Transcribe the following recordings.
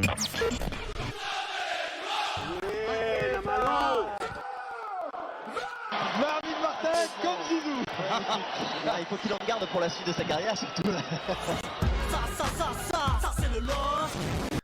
Ouais, la Malo. Marvin Martin comme Zizou. Ah, il faut qu'il en garde pour la suite de sa carrière surtout. Ça c'est le LOSC.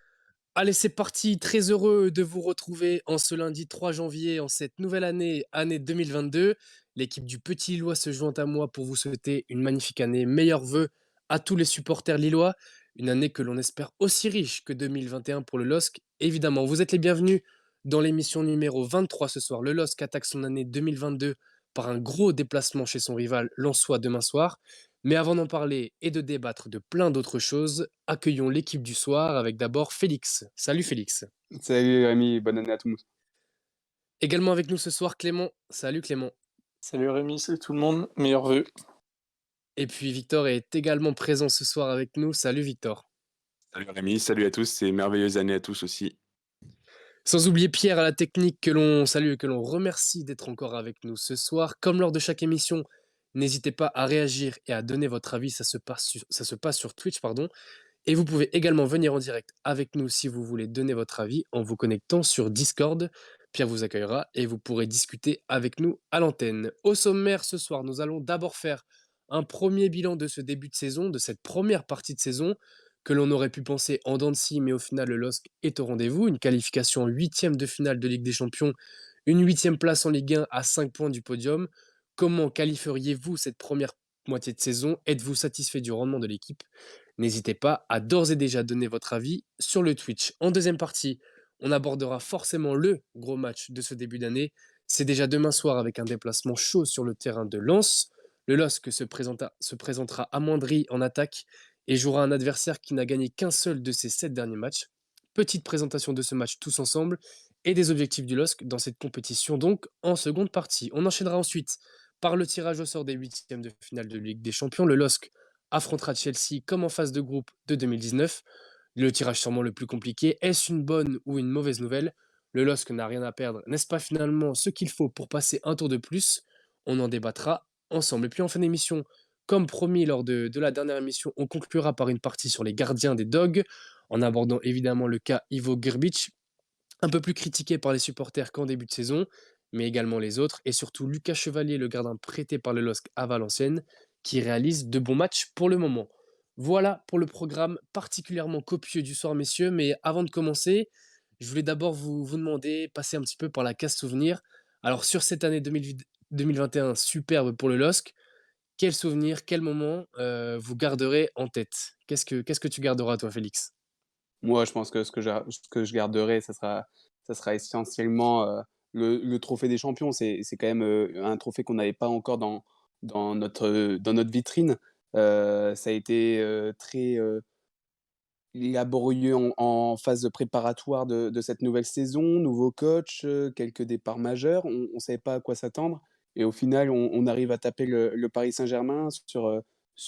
Allez, c'est parti. Très heureux de vous retrouver en ce lundi 3 janvier, en cette nouvelle année, année 2022. L'équipe du Petit Lillois se joint à moi pour vous souhaiter une magnifique année. Meilleurs vœux à tous les supporters lillois. Une année que l'on espère aussi riche que 2021 pour le LOSC. Évidemment, vous êtes les bienvenus dans l'émission numéro 23 ce soir. Le LOSC attaque son année 2022 par un gros déplacement chez son rival Lensois demain soir. Mais avant d'en parler et de débattre de plein d'autres choses, accueillons l'équipe du soir avec d'abord Félix. Salut Félix. Salut Rémi, bonne année à tous. Également avec nous ce soir Clément. Salut Clément. Salut Rémi, salut tout le monde, meilleurs vœux. Et puis Victor est également présent ce soir avec nous. Salut Victor. Salut Rémi, salut à tous et merveilleuse année à tous aussi. Sans oublier Pierre à la technique que l'on salue et que l'on remercie d'être encore avec nous ce soir. Comme lors de chaque émission, n'hésitez pas à réagir et à donner votre avis. Ça se passe sur Twitch, pardon. Et vous pouvez également venir en direct avec nous si vous voulez donner votre avis en vous connectant sur Discord. Pierre vous accueillera et vous pourrez discuter avec nous à l'antenne. Au sommaire ce soir, nous allons d'abord faire un premier bilan de ce début de saison, de cette première partie de saison, que l'on aurait pu penser en dents de scie, mais au final le LOSC est au rendez-vous. Une qualification en 8e de finale de Ligue des Champions, une 8e place en Ligue 1 à 5 points du podium. Comment qualifieriez-vous cette première moitié de saison? Êtes-vous satisfait du rendement de l'équipe? N'hésitez pas à d'ores et déjà donner votre avis sur le Twitch. En deuxième partie, on abordera forcément le gros match de ce début d'année. C'est déjà demain soir avec un déplacement chaud sur le terrain de Lens. Le LOSC se présentera amoindri en attaque et jouera un adversaire qui n'a gagné qu'un seul de ses 7 derniers matchs. Petite présentation de ce match tous ensemble et des objectifs du LOSC dans cette compétition donc en seconde partie. On enchaînera ensuite par le tirage au sort des huitièmes de finale de Ligue des Champions. Le LOSC affrontera Chelsea comme en phase de groupe de 2019. Le tirage sûrement le plus compliqué. Est-ce une bonne ou une mauvaise nouvelle? Le LOSC n'a rien à perdre. N'est-ce pas finalement ce qu'il faut pour passer un tour de plus? On en débattra ensemble. Et puis en fin d'émission, comme promis lors de la dernière émission, on conclura par une partie sur les gardiens des Dogs, en abordant évidemment le cas Ivo Grbić, un peu plus critiqué par les supporters qu'en début de saison, mais également les autres, et surtout Lucas Chevalier, le gardien prêté par le LOSC à Valenciennes, qui réalise de bons matchs pour le moment. Voilà pour le programme particulièrement copieux du soir, messieurs, mais avant de commencer, je voulais d'abord vous demander, passer un petit peu par la case souvenir. Alors sur cette année 2021 superbe pour le LOSC, quel souvenir, quel moment vous garderez en tête? Qu'est-ce que tu garderas, toi, Félix? Moi, je pense que ce que je garderai, ça sera essentiellement le trophée des champions. C'est quand même un trophée qu'on n'avait pas encore dans notre vitrine. Ça a été très laborieux en phase préparatoire de cette nouvelle saison, nouveau coach, quelques départs majeurs. On ne savait pas à quoi s'attendre. Et au final, on arrive à taper le Paris Saint-Germain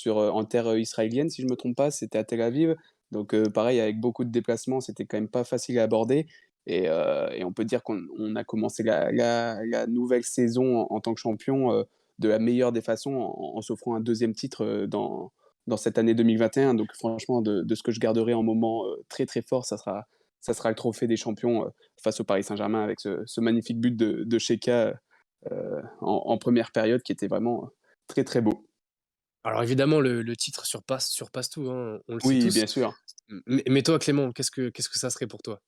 en terre israélienne, si je ne me trompe pas, c'était à Tel Aviv. Donc pareil, avec beaucoup de déplacements, c'était quand même pas facile à aborder. Et on peut dire qu'on a commencé la nouvelle saison en tant que champion de la meilleure des façons en s'offrant un deuxième titre dans cette année 2021. Donc franchement, de ce que je garderai en moment très très fort, ça sera le trophée des champions face au Paris Saint-Germain avec ce magnifique but de Cheka en première période qui était vraiment très très beau. Alors évidemment, le titre surpasse tout, hein, on le sait Oui, tous. bien sûr. Mais toi, Clément, qu'est-ce que ça serait pour toi?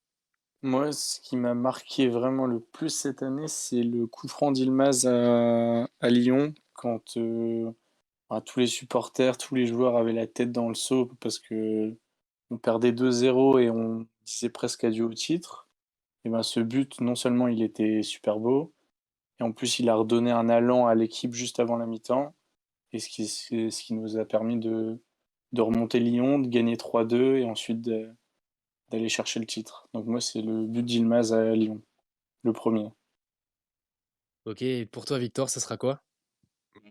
Moi, ce qui m'a marqué vraiment le plus cette année, c'est le coup franc d'Yilmaz à Lyon, quand tous les supporters, tous les joueurs avaient la tête dans le seau parce que on perdait 2-0 et on disait presque adieu au titre. Et ben ce but, non seulement il était super beau, et en plus il a redonné un allant à l'équipe juste avant la mi-temps, et ce qui nous a permis de remonter Lyon, de gagner 3-2 et ensuite d'aller chercher le titre. Donc moi, c'est le but d'Yilmaz à Lyon, le premier. Ok, et pour toi, Victor, ça sera quoi?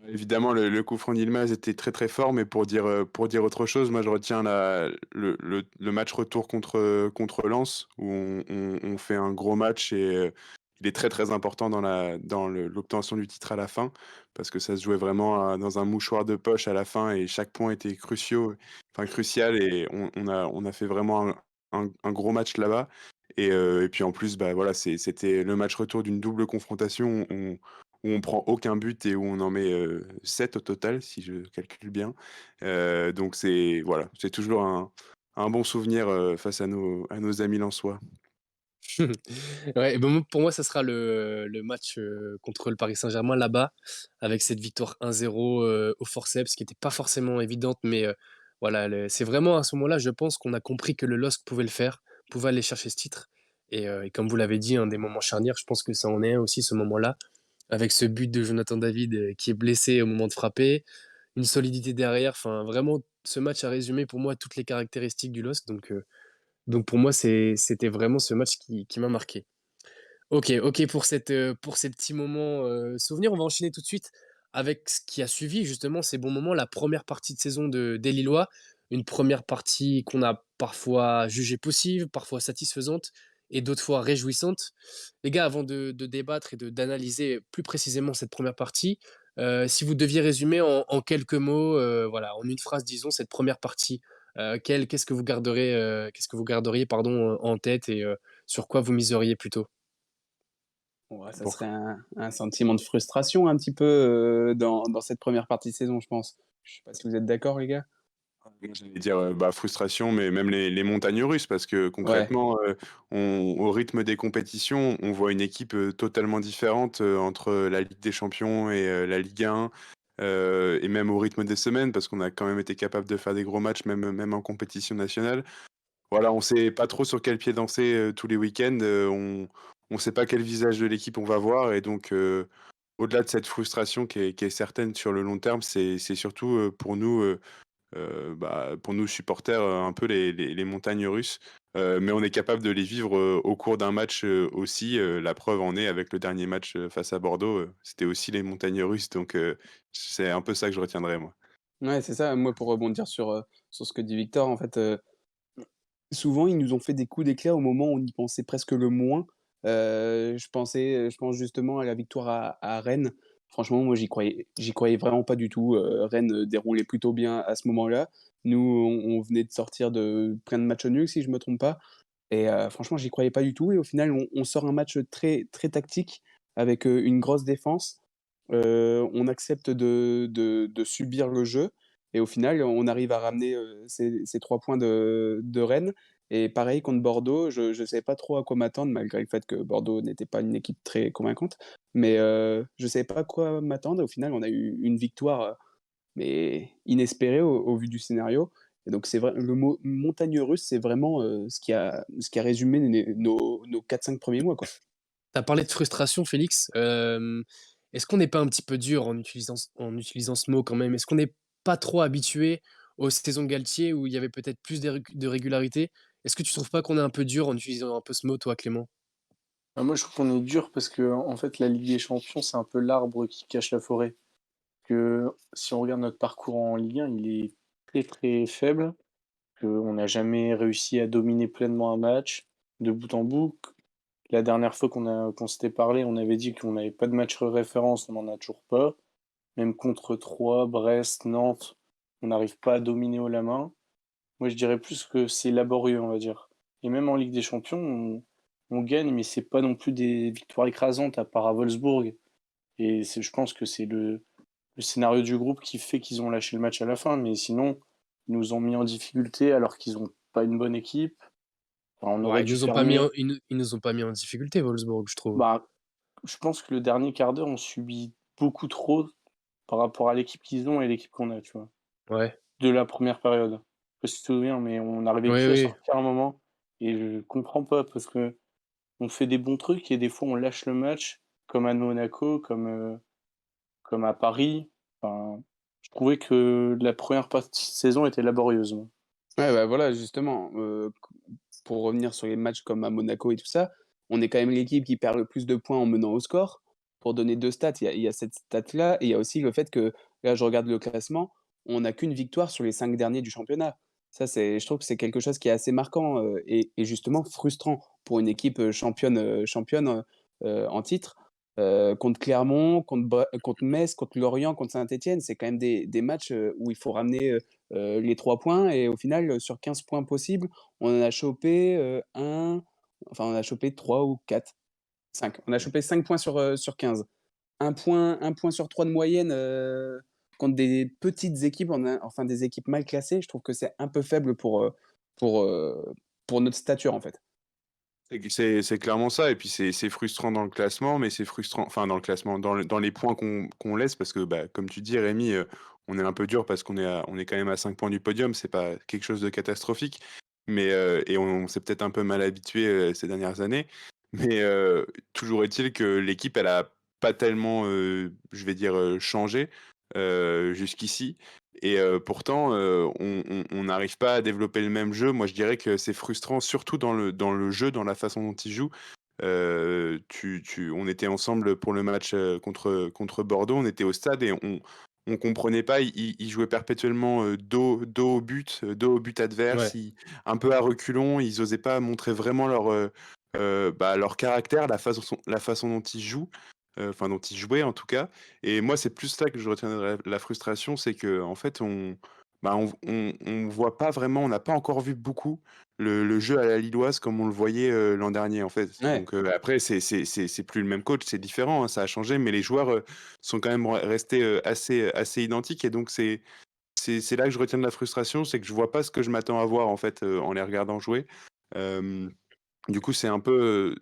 Évidemment, le coup franc d'Yilmaz était très très fort, mais pour dire autre chose, moi je retiens le match retour contre Lens, où on fait un gros match et il est très très important dans l'obtention du titre à la fin, parce que ça se jouait vraiment dans un mouchoir de poche à la fin et chaque point était crucial et on a fait vraiment un gros match là-bas. Et puis en plus, bah voilà, c'était le match retour d'une double confrontation où on prend aucun but et où on en met 7 au total, si je calcule bien. Donc voilà, c'est toujours un bon souvenir face à nos amis lensois. Ouais, ben, pour moi, ça sera le match contre le Paris Saint-Germain là-bas, avec cette victoire 1-0 au forceps, qui n'était pas forcément évidente, mais voilà, c'est vraiment à ce moment-là, je pense qu'on a compris que le LOSC pouvait le faire, pouvait aller chercher ce titre. Et comme vous l'avez dit, un des moments charnières, je pense que ça en est un aussi ce moment-là, avec ce but de Jonathan David qui est blessé au moment de frapper, une solidité derrière, enfin vraiment, ce match a résumé pour moi toutes les caractéristiques du LOSC, donc pour moi, c'était vraiment ce match qui m'a marqué. Ok, ok pour ces petits moments souvenirs. On va enchaîner tout de suite avec ce qui a suivi justement ces bons moments, la première partie de saison des Lillois. Une première partie qu'on a parfois jugée possible, parfois satisfaisante et d'autres fois réjouissante. Les gars, avant de débattre et d'analyser plus précisément cette première partie, si vous deviez résumer en quelques mots, voilà, en une phrase, disons, cette première partie, qu'est-ce que vous garderiez pardon, en tête et sur quoi vous miseriez plutôt? Ouais, ça Pour serait un sentiment de frustration un petit peu, dans cette première partie de saison, je pense. Je sais pas si vous êtes d'accord, les gars? Moi, j'allais dire, bah, frustration, mais même les montagnes russes parce que Ouais, concrètement, on au rythme des compétitions, on voit une équipe, totalement différente, entre la Ligue des champions et la Ligue 1, et même au rythme des semaines parce qu'on a quand même été capable de faire des gros matchs même en compétition nationale. Voilà, on sait pas trop sur quel pied danser, tous les week-ends, on sait pas quel visage de l'équipe on va voir et donc au-delà de cette frustration qui est certaine sur le long terme, c'est surtout, pour nous supporters, un peu les montagnes russes, mais on est capable de les vivre, au cours d'un match, aussi, la preuve en est avec le dernier match, face à Bordeaux, c'était aussi les montagnes russes donc c'est un peu ça que je retiendrai moi. ouais, c'est ça. Moi, pour rebondir sur ce que dit Victor, en fait, souvent, ils nous ont fait des coups d'éclair au moment où on y pensait presque le moins. Je pense justement à la victoire à Rennes. Franchement, moi, j'y croyais vraiment pas du tout. Rennes, déroulait plutôt bien à ce moment-là. Nous, on venait de sortir de plein de matchs nuls, si je me trompe pas et franchement, j'y croyais pas du tout et au final, on sort un match très très tactique avec, une grosse défense. On accepte de subir le jeu et au final, on arrive à ramener, ces 3 points de Rennes et pareil contre Bordeaux, je savais pas trop à quoi m'attendre malgré le fait que Bordeaux n'était pas une équipe très convaincante. Mais, je savais pas à quoi m'attendre et au final, on a eu une victoire, mais inespérée au vu du scénario et donc c'est vrai le mot montagne russe, c'est vraiment, ce qui a résumé nos 4-5 premiers mois, quoi. Tu as parlé de frustration, Félix. Est-ce qu'on n'est pas un petit peu dur en utilisant ce mot quand même? Est-ce qu'on n'est pas trop habitué aux saisons Galtier où il y avait peut-être plus de régularité? Est-ce que tu trouves pas qu'on est un peu dur en utilisant un peu ce mot, toi, Clément? Bah, moi, je trouve qu'on est dur parce que, en fait, la Ligue des Champions, c'est un peu l'arbre qui cache la forêt. Que si on regarde notre parcours en Ligue 1, il est très très faible. Qu'on n'a jamais réussi à dominer pleinement un match de bout en bout. La dernière fois qu'on s'était parlé, on avait dit qu'on n'avait pas de match référence, on n'en a toujours pas. Même contre Troyes, Brest, Nantes, on n'arrive pas à dominer haut la main. Moi, je dirais plus que c'est laborieux, on va dire. Et même en Ligue des Champions, on gagne, mais c'est pas non plus des victoires écrasantes, à part à Wolfsburg. Et je pense que c'est le scénario du groupe qui fait qu'ils ont lâché le match à la fin. Mais sinon, ils nous ont mis en difficulté alors qu'ils n'ont pas une bonne équipe. Enfin, on Ouais, aurait dû faire mieux. ils nous ont pas mis en difficulté, Wolfsburg, je trouve. Bah, je pense que le dernier quart d'heure, on subit beaucoup trop par rapport à l'équipe qu'ils ont et l'équipe qu'on a, tu vois. Ouais. De la première période. Je sais pas si tu te souviens, mais on n'arrivait Oui, plus à oui. sortir un moment et je comprends pas parce que on fait des bons trucs et des fois on lâche le match, comme à Monaco, comme à Paris. Enfin, je trouvais que la première partie de saison était laborieuse, moi. Ouais, bah, voilà, justement, pour revenir sur les matchs comme à Monaco et tout ça, on est quand même l'équipe qui perd le plus de points en menant au score. Pour donner 2 stats, il y a cette stat-là et il y a aussi le fait que, là, je regarde le classement, on n'a qu'une victoire sur les 5 derniers du championnat. Ça, je trouve que c'est quelque chose qui est assez marquant, et justement frustrant pour une équipe, championne, en titre. Contre Clermont, contre Metz, contre Lorient, contre Saint-Étienne, c'est quand même des matchs, où il faut ramener, les 3 points et au final, sur 15 points possibles, on en a chopé, on a chopé 3 ou 4, 5. On a chopé 5 points sur 15. Un point sur 3 de moyenne, contre des petites équipes, enfin des équipes mal classées, je trouve que c'est un peu faible pour, heu, pour notre stature, en fait. C'est clairement ça et puis c'est frustrant dans le classement, mais c'est frustrant enfin dans le classement, dans les points qu'on laisse parce que, bah, comme tu dis Rémi, on est un peu dur parce qu'on est quand même à 5 points du podium, c'est pas quelque chose de catastrophique, mais et on s'est peut-être un peu mal habitué ces dernières années. Mais toujours est-il que l'équipe, elle a pas tellement, je vais dire, changé, jusqu'ici et pourtant, on n'arrive pas à développer le même jeu. Moi, je dirais que c'est frustrant, surtout dans le jeu, dans la façon dont ils jouent. On était ensemble pour le match, contre Bordeaux, on était au stade et on comprenait pas. Ils jouaient perpétuellement, dos au but adverse, Ouais. un peu à reculons. Ils osaient pas montrer vraiment leur caractère, la façon dont ils jouent, enfin dont ils jouaient en tout cas. Et moi, c'est plus ça que je retiens de la frustration, c'est qu'en fait, on voit pas vraiment, on n'a pas encore vu beaucoup le jeu à la lilloise comme on le voyait l'an dernier, en fait. Ouais. Donc après, c'est plus le même coach, c'est différent, hein, ça a changé, mais les joueurs sont quand même restés assez identiques. Et donc, c'est là que je retiens de la frustration, c'est que je vois pas ce que je m'attends à voir, en fait, en les regardant jouer. Euh, du coup, c'est un peu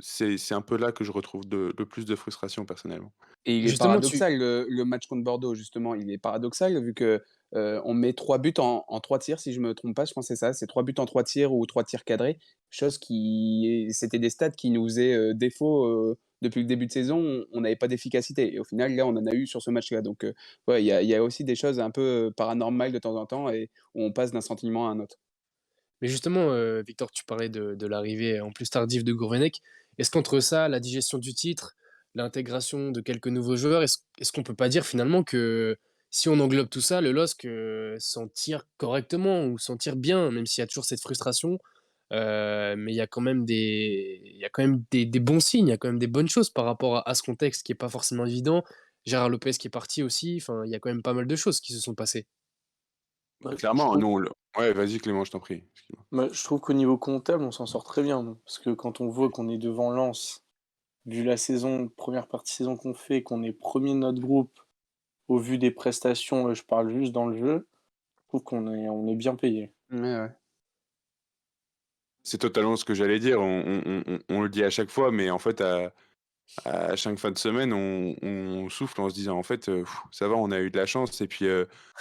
là que je retrouve le plus de frustration personnellement. Et il est Justement, tu paradoxal le match contre Bordeaux justement, il est paradoxal vu que, on met 3 buts en 3 tirs si je me trompe pas, je pense que c'est ça, c'est 3 buts en 3 tirs ou 3 tirs cadrés, chose qui c'était des stats qui nous faisaient, défaut, depuis le début de saison, on n'avait pas d'efficacité et au final là, on en a eu sur ce match-là donc ouais, il y a aussi des choses un peu, paranormales de temps en temps et où on passe d'un sentiment à un autre. mais justement, Victor, tu parlais de l'arrivée en plus tardive de Gourvenec. Est-ce qu'entre ça, la digestion du titre, l'intégration de quelques nouveaux joueurs, est-ce qu'on peut pas dire finalement que si on englobe tout ça, le LOSC, s'en tire correctement ou s'en tire bien, même s'il y a toujours cette frustration, mais il y a quand même des bons signes, il y a quand même des bonnes choses par rapport à ce contexte qui est pas forcément évident. Gérard Lopez qui est parti aussi, enfin, il y a quand même pas mal de choses qui se sont passées. Bah, je Clairement, trouve, nous, ouais, vas-y Clément, je t'en prie. Excuse-moi. je trouve qu'au niveau comptable, on s'en sort très bien, nous. Parce que quand on voit qu'on est devant Lens, vu la saison, première partie de saison qu'on fait, qu'on est premier de notre groupe, au vu des prestations, je parle juste dans le jeu, je trouve on est bien payé. Ouais, ouais. C'est totalement ce que j'allais dire. On le dit à chaque fois, mais en fait, à chaque fin de semaine, on souffle en se disant, en fait, ça va, on a eu de la chance. Et puis,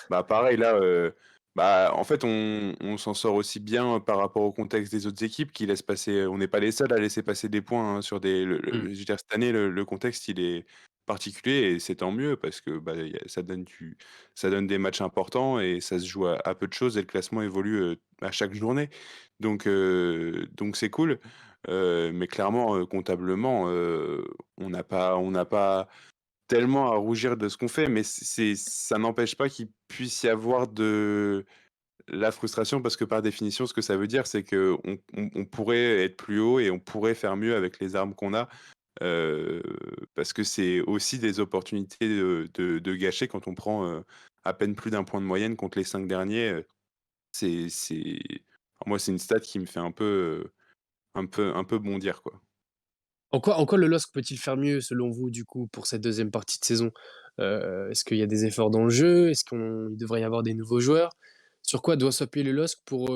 bah, pareil, là, bah, en fait, on s'en sort aussi bien par rapport au contexte des autres équipes qui laissent passer. On n'est pas les seuls à laisser passer des points hein, sur des. Mmh. Je veux dire, cette année, le contexte, il est particulier et c'est tant mieux parce que bah, ça donne des matchs importants et ça se joue à peu de choses et le classement évolue à chaque journée. Donc c'est cool. Mais clairement, comptablement, on n'a pas tellement à rougir de ce qu'on fait, mais ça n'empêche pas qu'il puisse y avoir de la frustration parce que par définition, ce que ça veut dire, c'est qu'on pourrait être plus haut et on pourrait faire mieux avec les armes qu'on a. Parce que c'est aussi des opportunités de gâcher quand on prend à peine plus d'un point de moyenne contre les 5 derniers. C'est... Moi, c'est une stat qui me fait un peu bondir, quoi. En quoi le LOSC peut-il faire mieux selon vous, du coup, pour cette deuxième partie de saison? Est-ce qu'il y a des efforts dans le jeu? Est-ce qu'il devrait y avoir des nouveaux joueurs? Sur quoi doit s'appuyer le LOSC pour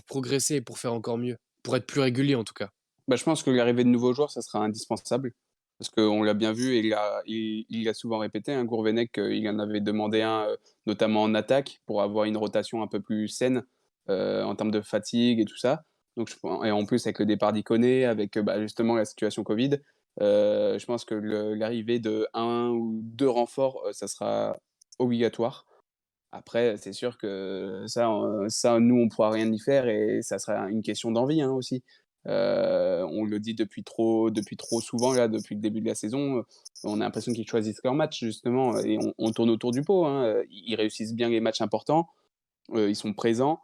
progresser et pour faire encore mieux? Pour être plus régulier, en tout cas? Bah, je pense que l'arrivée de nouveaux joueurs, ça sera indispensable. Parce qu'on l'a bien vu et il l'a souvent répété, hein, Gourvenec, il en avait demandé un, notamment en attaque, pour avoir une rotation un peu plus saine, en termes de fatigue et tout ça. Donc et en plus avec le départ d'Ikoné, avec, bah, justement la situation Covid, je pense que l'arrivée de un ou 2 renforts, ça sera obligatoire. Après, c'est sûr que ça, nous, on pourra rien y faire et ça sera une question d'envie, hein, aussi. On le dit depuis trop souvent là, depuis le début de la saison, on a l'impression qu'ils choisissent leurs matchs justement et on tourne autour du pot, hein, ils réussissent bien les matchs importants, ils sont présents,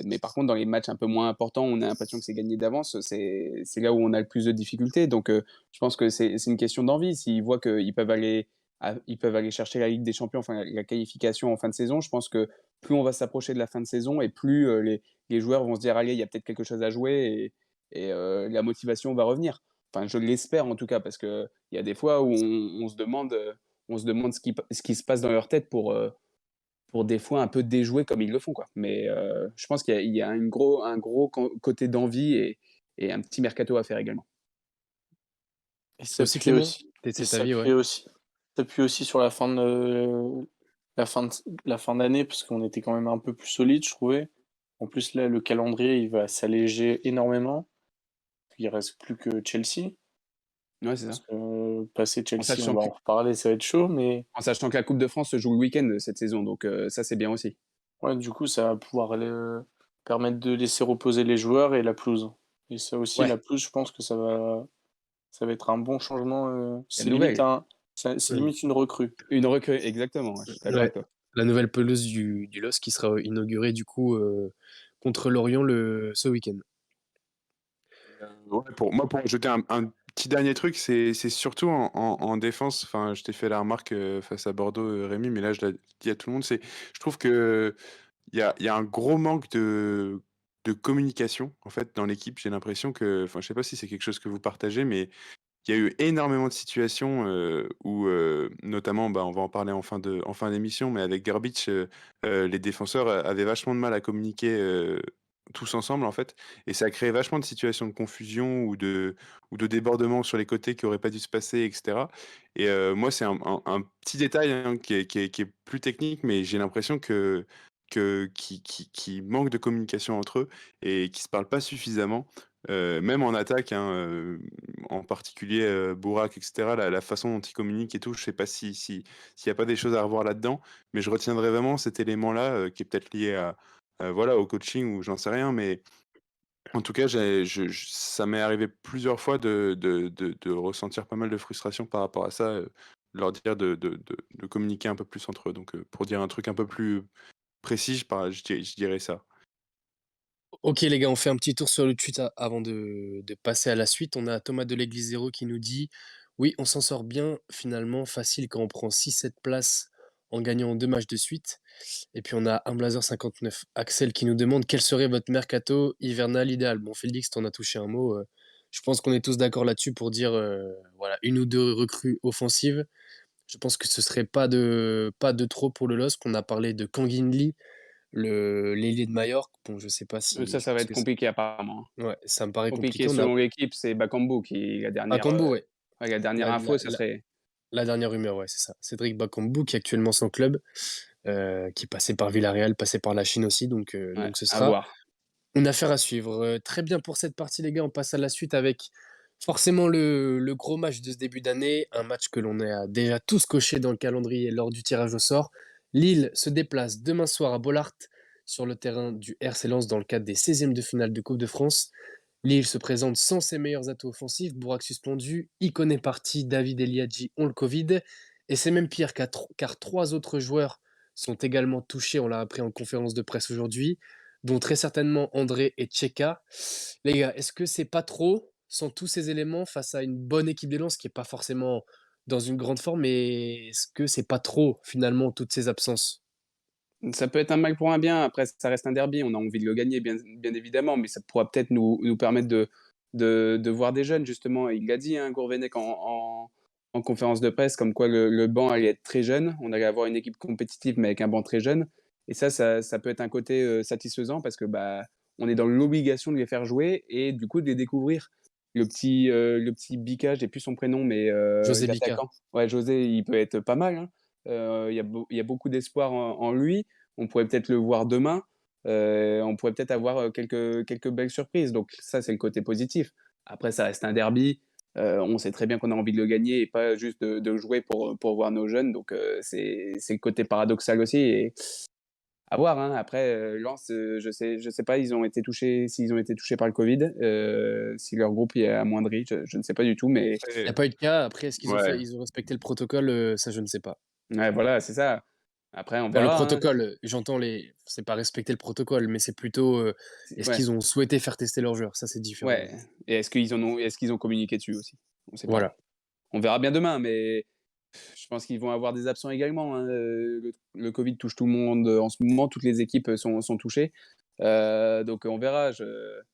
mais par contre dans les matchs un peu moins importants, on a l'impression que c'est gagné d'avance, c'est là où on a le plus de difficultés donc je pense que c'est une question d'envie. S'ils voient qu'ils peuvent aller ils peuvent aller chercher la Ligue des Champions, enfin la qualification en fin de saison. Je pense que plus on va s'approcher de la fin de saison et plus les joueurs vont se dire allez, il y a peut-être quelque chose à jouer et la motivation va revenir. Enfin, je l'espère en tout cas, parce qu'il y a des fois où on se demande ce qui se passe dans leur tête pour des fois un peu déjouer comme ils le font, quoi. Mais je pense qu'il y a un gros côté d'envie et un petit mercato à faire également. Et Toi aussi, s'appuie Clément? aussi, T'es et de cet avis, ouais. s'appuie aussi sur la fin d'année, parce qu'on était quand même un peu plus solide, je trouvais. En plus, là, le calendrier, il va s'alléger énormément. Il reste plus que Chelsea. Ouais, c'est Parce ça. que passer En Chelsea, on sachant va que en reparler, ça va être chaud, mais en sachant que la Coupe de France se joue le week-end cette saison, donc ça, c'est bien aussi. ouais, du coup, ça va pouvoir permettre de laisser reposer les joueurs et la pelouse. Et ça aussi, la Ouais, pelouse, je pense que ça va être un bon changement. il y a nouvelle. C'est Ouais. limite une recrue. Une recrue, exactement, ouais, je suis d'accord Ouais. avec toi. La nouvelle pelouse du LOSC qui sera inaugurée du coup contre Lorient ce week-end. Ouais, pour ajouter un petit dernier truc, c'est surtout en défense. Enfin, je t'ai fait la remarque face à Bordeaux, Rémi, mais là, je l'ai dit à tout le monde. Je trouve que il y a un gros manque de communication en fait dans l'équipe. J'ai l'impression que, enfin, je sais pas si c'est quelque chose que vous partagez, mais il y a eu énormément de situations où, notamment, bah, on va en parler en fin d'émission, mais avec Grbić, les défenseurs avaient vachement de mal à communiquer tous ensemble, en fait. Et ça a créé vachement de situations de confusion ou de débordements sur les côtés qui n'auraient pas dû se passer, etc. Et moi, c'est un petit détail hein, qui est plus technique, mais j'ai l'impression qui manque de communication entre eux et qui ne se parlent pas suffisamment. Même en attaque, hein, en particulier Bourak, etc., la façon dont il communique et tout, je sais pas s'il y a pas des choses à revoir là-dedans, mais je retiendrai vraiment cet élément-là qui est peut-être lié voilà, au coaching ou j'en sais rien, mais en tout cas, ça m'est arrivé plusieurs fois de ressentir pas mal de frustration par rapport à ça, de leur dire de communiquer un peu plus entre eux. Donc, pour dire un truc un peu plus précis, je dirais ça. Ok les gars, on fait un petit tour sur le tweet avant de passer à la suite. On a Thomas de l'Église Zéro qui nous dit: «Oui, on s'en sort bien finalement, facile quand on prend 6-7 places en gagnant 2 matchs de suite». Et puis on a Unblazer59 Axel qui nous demande: «Quel serait votre mercato hivernal idéal?» Bon Félix, tu en as touché un mot, je pense qu'on est tous d'accord là-dessus pour dire, voilà, 1 ou 2 recrues offensives. Je pense que ce serait pas de trop pour le LOSC. On a parlé de Kangin Lee, l'ailier de Majorque. Bon, je sais pas si je Ça va pense être que compliqué apparemment, hein. ouais, ça me paraît compliqué. Compliqué On a selon l'équipe, c'est Bakambu qui Bakambu, ouais, ouais, la dernière la info, la ça la serait la dernière rumeur, ouais, c'est ça. Cédric Bakambu qui est actuellement sans club, qui est passé par Villarreal, passé par la Chine aussi, ouais, donc ce à sera voir. une affaire à suivre. Très bien pour cette partie les gars, on passe à la suite avec forcément le gros match de ce début d'année, un match que l'on a déjà tous coché dans le calendrier lors du tirage au sort. Lille se déplace demain soir à Bollaert sur le terrain du RC Lens dans le cadre des 16e de finale de Coupe de France. Lille se présente sans ses meilleurs atouts offensifs, Bourak suspendu, Icone est parti, David Eliadji ont le Covid, et c'est même pire car 3 autres joueurs sont également touchés, on l'a appris en conférence de presse aujourd'hui, dont très certainement André et Tcheka. Les gars, est-ce que c'est pas trop, sans tous ces éléments, face à une bonne équipe de Lens qui est pas forcément dans une grande forme, mais est-ce que c'est pas trop, finalement, toutes ces absences? Ça peut être un mal pour un bien, après ça reste un derby, on a envie de le gagner bien évidemment, mais ça pourra peut-être nous permettre de voir des jeunes justement. Il l'a dit, hein, Gourvenec en conférence de presse, comme quoi le banc allait être très jeune. On allait avoir une équipe compétitive, mais avec un banc très jeune. Et ça peut être un côté satisfaisant parce que bah, on est dans l'obligation de les faire jouer et du coup de les découvrir. Le petit Bika, j'ai plus son prénom, mais José Bika. l'attaquant. Ouais, José, il peut être pas mal, hein. Il y a beaucoup d'espoir en lui. On pourrait peut-être le voir demain. On pourrait peut-être avoir quelques belles surprises. Donc ça, c'est le côté positif. Après, ça reste un derby. On sait très bien qu'on a envie de le gagner et pas juste de jouer pour voir nos jeunes. Donc c'est le côté paradoxal aussi. Et à voir, hein. Après, Lens, je sais pas, s'ils ont été touchés par le Covid, si leur groupe est amoindri, je ne sais pas du tout. Mais Il n'y a pas eu de cas. Après, est-ce qu'ils ont Ouais. ils ont respecté le protocole? Ça, je ne sais pas. ouais, voilà, c'est ça. Après, on Enfin, le verra, hein. protocole, j'entends c'est pas respecter le protocole, mais c'est plutôt, est-ce Ouais. qu'ils ont souhaité faire tester leurs joueurs? Ça, c'est différent. Ouais, et est-ce qu'ils ont communiqué dessus aussi? On sait pas. Voilà. On verra bien demain, mais Je pense qu'ils vont avoir des absents également, hein, le covid touche tout le monde, en ce moment, toutes les équipes, sont touchées. Donc on verra.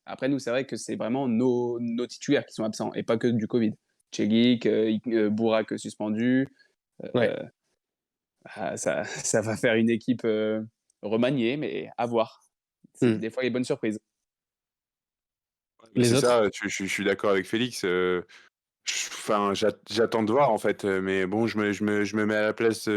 Après nous, c'est vrai que c'est vraiment nos titulaires qui sont absents et pas que du covid. Celik, Bourak suspendu, Ouais. ça va faire une équipe, remaniée, mais à voir. C'est Mmh. des fois les bonnes surprises. Les C'est autres? ça, je suis d'accord avec Félix, enfin, j'attends de voir en fait, mais bon, je me mets à la place,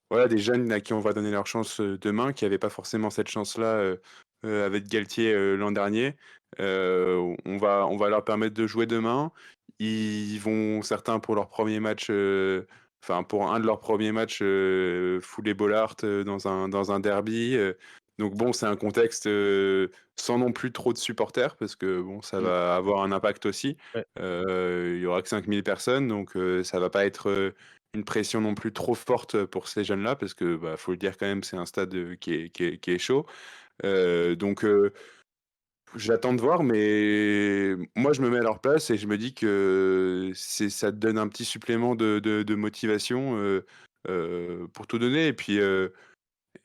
voilà, des jeunes à qui on va donner leur chance, demain, qui n'avaient pas forcément cette chance-là, avec Galtier, l'an dernier. On va leur permettre de jouer demain. Ils vont certains pour leur premier match, enfin pour un de leurs premiers matchs, fouler Bollaert, dans un derby, donc bon, c'est un contexte, sans non plus trop de supporters parce que bon, ça Mmh. va avoir un impact aussi. Ouais. Il y aura que 5 000 personnes, donc ça va pas être, une pression non plus trop forte pour ces jeunes-là parce que, bah, faut le dire quand même, c'est un stade, qui est chaud. Donc j'attends de voir, mais moi, je me mets à leur place et je me dis que ça te donne un petit supplément de motivation, pour tout donner et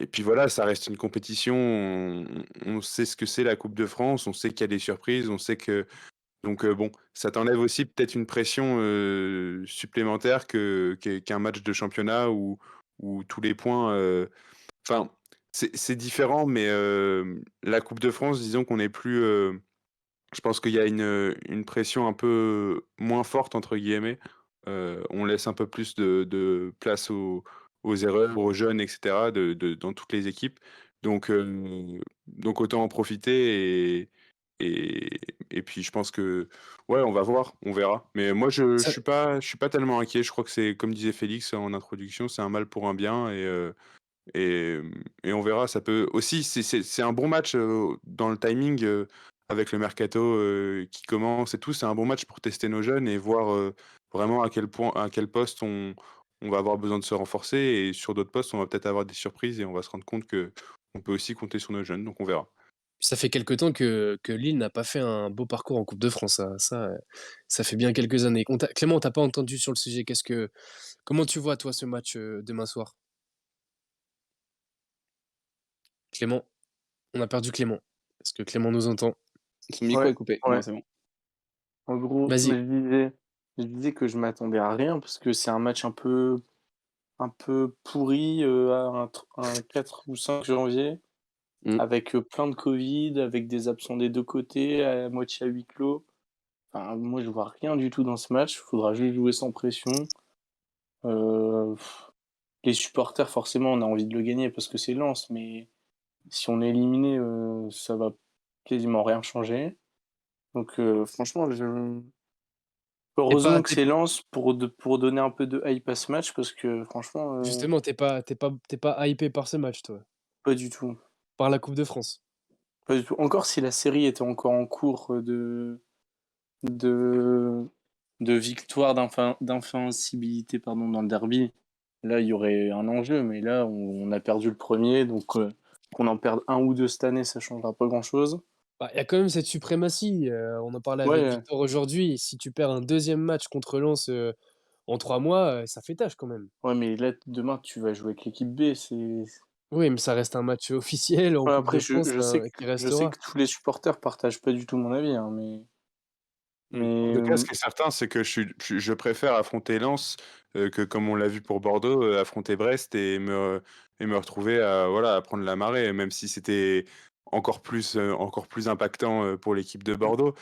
puis voilà, ça reste une compétition, on sait ce que c'est la Coupe de France, on sait qu'il y a des surprises, on sait que donc bon, ça t'enlève aussi peut-être une pression, supplémentaire qu'un match de championnat où tous les points, enfin, c'est différent, mais la Coupe de France, disons qu'on est plus, je pense qu'il y a une pression un peu «moins forte» entre guillemets. On laisse un peu plus de place aux erreurs, aux jeunes et cetera dans toutes les équipes. Donc donc autant en profiter et et puis je pense que ouais, on va voir, on verra. Mais moi Ça je suis pas tellement inquiet. Je crois que c'est comme disait Félix en introduction, c'est un mal pour un bien et et on verra, ça peut aussi c'est un bon match, dans le timing, avec le mercato, qui commence et tout. C'est un bon match pour tester nos jeunes et voir, vraiment à quel poste on va avoir besoin de se renforcer et sur d'autres postes, on va peut-être avoir des surprises et on va se rendre compte que on peut aussi compter sur nos jeunes, donc on verra. Ça fait quelque temps que Lille n'a pas fait un beau parcours en Coupe de France, ça fait bien quelques années. Clément, on t'a pas entendu sur le sujet. Comment tu vois, toi, ce match, demain soir? Clément? On a perdu Clément. Est-ce que Clément nous entend? Son micro Ouais, est coupé. ouais. Non, c'est bon. En gros, Vas-y. je disais que je m'attendais à rien parce que c'est un match un peu pourri, à un 4 ou 5 janvier Mmh. avec, plein de covid, avec des absents des 2 côtés, à moitié à huis clos. Enfin, moi, je vois rien du tout dans ce match. Il faudra juste jouer sans pression. Heu, les supporters, forcément, on a envie de le gagner parce que c'est Lens, mais si on est éliminé, ça va quasiment rien changer. Donc, franchement, Tu pas heureusement que tu c'est Lens pour donner un peu de hype à ce match parce que franchement, Justement, t'es pas hypé par ce match, toi? pas du tout, Par la Coupe de France? pas du tout. Encore si la série était encore en cours, de de victoire d'invincibilité, pardon, dans le derby, là, il y aurait un enjeu, mais là, on a perdu le premier, donc qu'on en perde un ou 2 cette année, ça changera pas grand-chose. Bah, il y a quand même cette suprématie, on en parlait avec Ouais, Victor aujourd'hui. Si tu perds un deuxième match contre Lens, en 3 mois, ça fait tâche quand même. ouais, mais là, demain, tu vas jouer avec l'équipe B, c'est Oui, mais ça reste un match officiel en ouais, Coupe après de France, qui je sais restera. que tous les supporters partagent pas du tout mon avis, hein, En mais tout cas, ce qui est certain, c'est que je préfère affronter Lens, que comme on l'a vu pour Bordeaux, affronter Brest et me retrouver à voilà, à prendre la marée, même si c'était encore plus impactant, pour l'équipe de Bordeaux.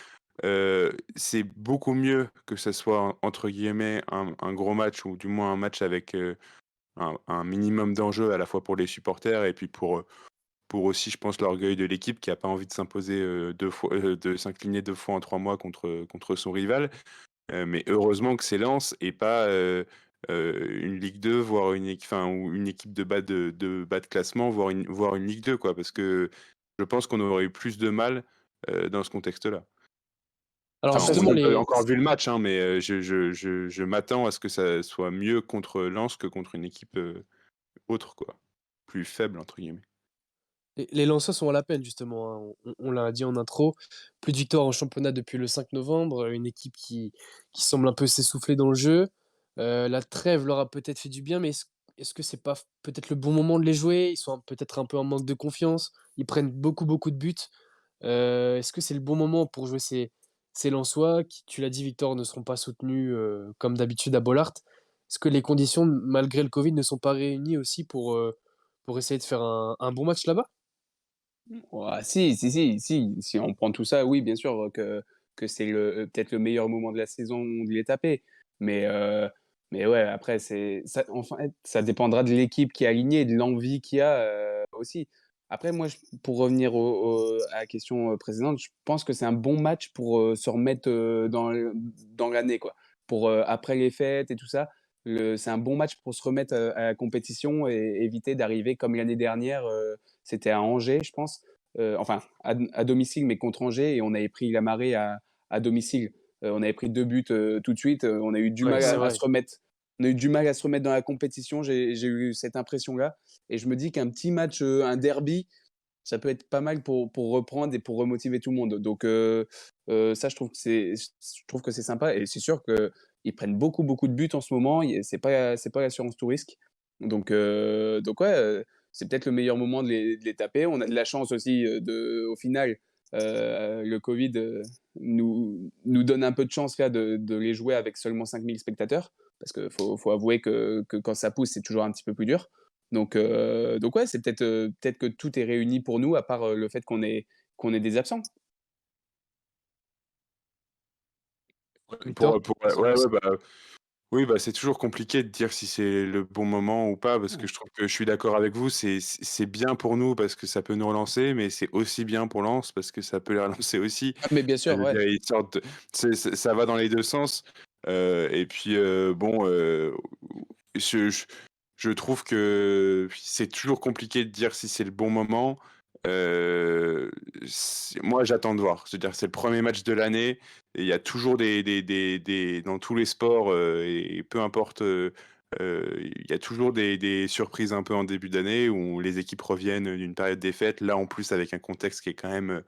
C'est beaucoup mieux que ça soit entre guillemets «un gros match» ou du moins un match avec, un minimum d'enjeux à la fois pour les supporters et puis pour aussi, je pense, l'orgueil de l'équipe qui a pas envie de s'imposer, 2 fois, de s'incliner 2 fois en 3 mois contre son rival. Mais heureusement que c'est Lens et pas, une Ligue 2, voire enfin, ou une équipe de bas de classement, voire une Ligue 2 quoi. Parce que je pense qu'on aurait eu plus de mal, dans ce contexte-là. Alors Enfin, après on justement n'a c'est pas les encore vu le match, hein, mais je m'attends à ce que ça soit mieux contre Lens que contre une équipe, autre quoi, «plus faible» entre guillemets. les Lensois sont à la peine justement, hein. On l'a dit en intro, plus de victoires en championnat depuis le 5 novembre, une équipe qui semble un peu s'essouffler dans le jeu. La trêve leur a peut-être fait du bien, mais est-ce que c'est pas peut-être le bon moment de les jouer? Ils sont peut-être un peu en manque de confiance. Ils prennent beaucoup, beaucoup de buts. Est-ce que c'est le bon moment pour jouer ces Lensois qui, tu l'as dit Victor, ne seront pas soutenus, comme d'habitude à Bollaert? Est-ce que les conditions, malgré le covid, ne sont pas réunies aussi pour essayer de faire un bon match là-bas? Ouah, si on prend tout ça, oui, bien sûr, que c'est peut-être le meilleur moment de la saison de les taper. Mais mais ouais, après c'est ça en fait, ça dépendra de l'équipe qui est alignée, de l'envie qu'il y a, aussi. Après moi, pour revenir à la question, précédente, je pense que c'est un bon match pour, se remettre, dans l'année, quoi. Pour, après les fêtes et tout ça, c'est un bon match pour se remettre, à la compétition et éviter d'arriver comme l'année dernière, c'était à Angers, je pense, enfin à domicile, mais contre Angers, et on avait pris la marée à domicile. On avait pris 2 buts, tout de suite, on a eu du Ouais, mal c'est à vrai. se remettre. On a eu du mal à se remettre dans la compétition, j'ai eu cette impression-là, et je me dis qu'un petit match, un derby, ça peut être pas mal pour reprendre et pour remotiver tout le monde. Donc ça, je trouve que c'est sympa, et c'est sûr qu'ils prennent beaucoup, beaucoup de buts en ce moment. C'est pas l'assurance tout risque. Donc ouais, c'est peut-être le meilleur moment de les taper. On a de la chance aussi, au final, le Covid, nous donne un peu de chance là de les jouer avec seulement 5 000 spectateurs. Parce qu'il faut avouer que quand ça pousse, c'est toujours un petit peu plus dur. Donc ouais, c'est peut-être que tout est réuni pour nous, à part, le fait qu'on ait des absents. Victor? Ouais, ouais, bah, oui, bah, c'est toujours compliqué de dire si c'est le bon moment ou pas, parce que je trouve que je suis d'accord avec vous, c'est bien pour nous parce que ça peut nous relancer, mais c'est aussi bien pour Lens parce que ça peut les relancer aussi. Ah mais bien Je sûr, veux ouais. dire, ils sortent ça va dans les 2 sens, et puis, bon, je je je trouve que c'est toujours compliqué de dire si c'est le bon moment. Moi, j'attends de voir. C'est-à-dire, c'est le premier match de l'année et il y a toujours des dans tous les sports, et peu importe, il y a toujours des surprises un peu en début d'année où les équipes reviennent d'une période des fêtes. Là, en plus, avec un contexte qui est quand même,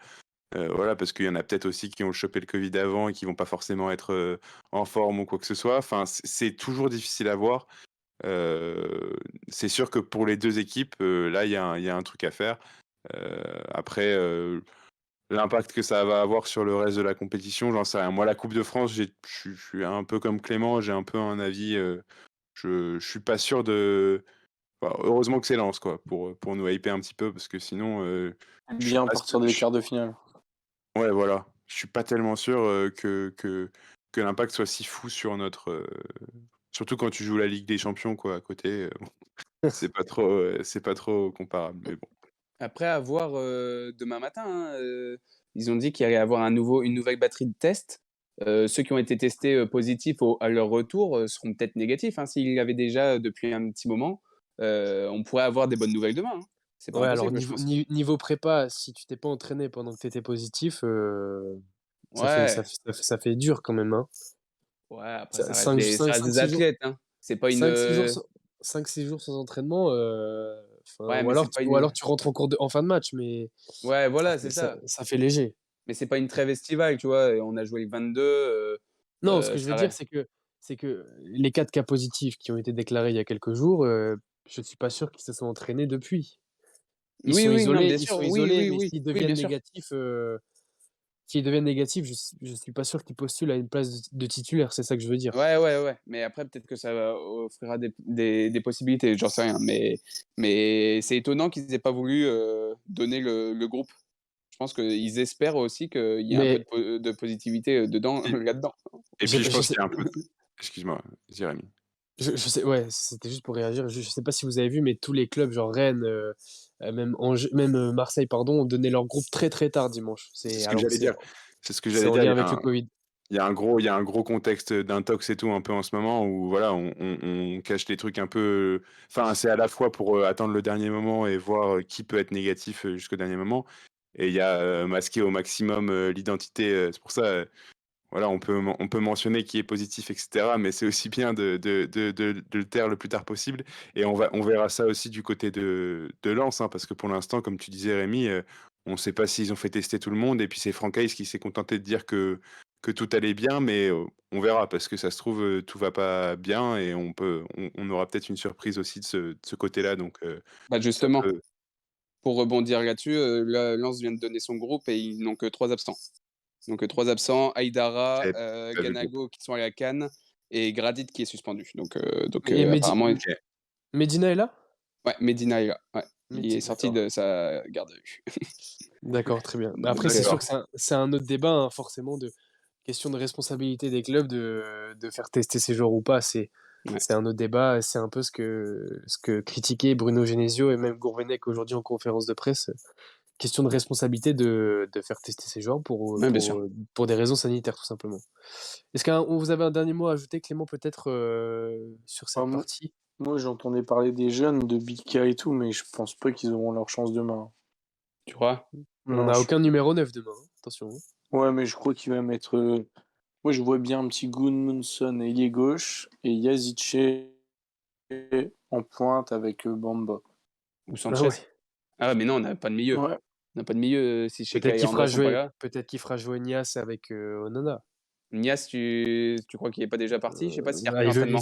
voilà, parce qu'il y en a peut-être aussi qui ont chopé le Covid avant et qui vont pas forcément être, en forme ou quoi que ce soit. Enfin, c'est toujours difficile à voir. C'est sûr que pour les 2 équipes, là, il y a un truc à faire. Après, l'impact que ça va avoir sur le reste de la compétition, j'en sais rien. Moi, la Coupe de France, je suis un peu comme Clément, j'ai un peu un avis, je suis pas sûr de enfin, heureusement que c'est Lens, quoi, pour nous hyper un petit peu parce que sinon, je suis Bien à pas partir sûr des quarts de finale. ouais, voilà. Je suis pas tellement sûr, que l'impact soit si fou sur notre, surtout quand tu joues la Ligue des Champions, quoi, à côté, c'est pas trop comparable, mais bon. Après, à voir, demain matin, hein, ils ont dit qu'il allait y avoir une nouvelle batterie de tests. Ceux qui ont été testés, positifs à leur retour, seront peut-être négatifs, hein. S'ils l'avaient déjà depuis un petit moment, on pourrait avoir des bonnes nouvelles demain, hein. C'est pas Ouais, alors impossible, je pense. niveau prépa, si tu t'es pas entraîné pendant que tu étais positif, Ouais, ça fait dur quand même, hein. ouais, après Ça ça reste des 5-6 jours athlètes, hein. C'est pas une, 5-6 jours sans 5-6 jours sans entraînement, enfin ouais, mais c'est pas une, tu rentres en fin de match, mais ouais, voilà, c'est ça. ça fait léger. Mais c'est pas une trêve estivale, tu vois? Et on a joué le 22, Non, ce que je veux ça dire, reste. c'est que les 4 cas positifs qui ont été déclarés il y a quelques jours, je suis pas sûr qu'ils se sont entraînés depuis. Oui, oui, non, bien Ils sûr, sont oui, isolés, oui, mais oui, oui, bien sûr. s'ils deviennent négatifs, je suis pas sûr qu'ils postulent à une place de titulaire, c'est ça que je veux dire. Ouais, ouais, ouais, mais après peut-être que ça offrira des possibilités, j'en sais rien, mais c'est étonnant qu'ils aient pas voulu, donner le groupe. Je pense qu'ils espèrent aussi qu'il y ait un peu Mais de positivité, dedans Et là-dedans. et puis je je pense sais qu'il y a un peu excuse-moi, vas-y Rémi. je sais ouais, c'était juste pour réagir. Je sais pas si vous avez vu, mais tous les clubs, genre Rennes, même Angers, même, Marseille, pardon, ont donné leur groupe très, très tard dimanche. C'est ce que Alors que j'allais dire. C'est ce que c'est j'allais en dire, lien avec le Covid. il y a un gros contexte d'intox et tout un peu en ce moment où voilà, on cache les trucs un peu, enfin, c'est à la fois pour, attendre le dernier moment et voir, qui peut être négatif, jusqu'au dernier moment et il y a, masquer au maximum, l'identité, c'est pour ça, voilà, on peut mentionner qui est positif et cetera, mais c'est aussi bien de le taire le plus tard possible et on verra ça aussi du côté de Lens, hein, parce que pour l'instant, comme tu disais Rémi, on ne sait pas s'ils ont fait tester tout le monde et puis c'est Franck Hayes qui s'est contenté de dire que tout allait bien, mais on verra parce que ça se trouve, tout va pas bien et on aura peut-être une surprise aussi de ce côté-là, donc Bah, ça justement, peut pour rebondir là-dessus, Lens vient de donner son groupe et ils n'ont que 3 absents. Donc 3 absents, Aïdara, j'avais pas vu le groupe. Ganago qui sont à la CAN et Gradit qui est suspendu. Et Apparemment OK. Medina est là? ouais, Medina est là, ouais. Il est sorti D'accord. de sa garde à vue. D'accord, très bien. Mais Donc après, c'est sûr D'accord. que c'est un autre débat, hein, forcément, de question de responsabilité des clubs de faire tester ces joueurs ou pas. Ouais, C'est un autre débat. C'est un peu ce que critiquait Bruno Genesio et même Gourvenec aujourd'hui en conférence de presse. Question de responsabilité de faire tester ces joueurs ouais, bien sûr. pour des raisons sanitaires, tout simplement. Est-ce que vous avez un dernier mot à ajouter, Clément, peut-être sur Ah, cette partie? moi, j'entendais parler des jeunes, de Bika et tout, mais je pense pas qu'ils auront leur chance demain. Tu crois? On Non, n'a aucun numéro 9 demain, hein, attention, hein. ouais, mais je crois qu'il va mettre. Moi, je vois bien un petit Gudmundsson ailier gauche et Yazice en pointe avec Bamba. Ou Ah Sanchez? ouais. Ah ouais, mais non, on n'a pas de milieu. Ouais. On n'a pas de milieu, si Cheka et André sont pas là. Peut-être qu'il fera jouer Nias avec Onana. Nias, tu crois qu'il est pas déjà parti? Je sais pas s'il a repris Ah, l'entraînement.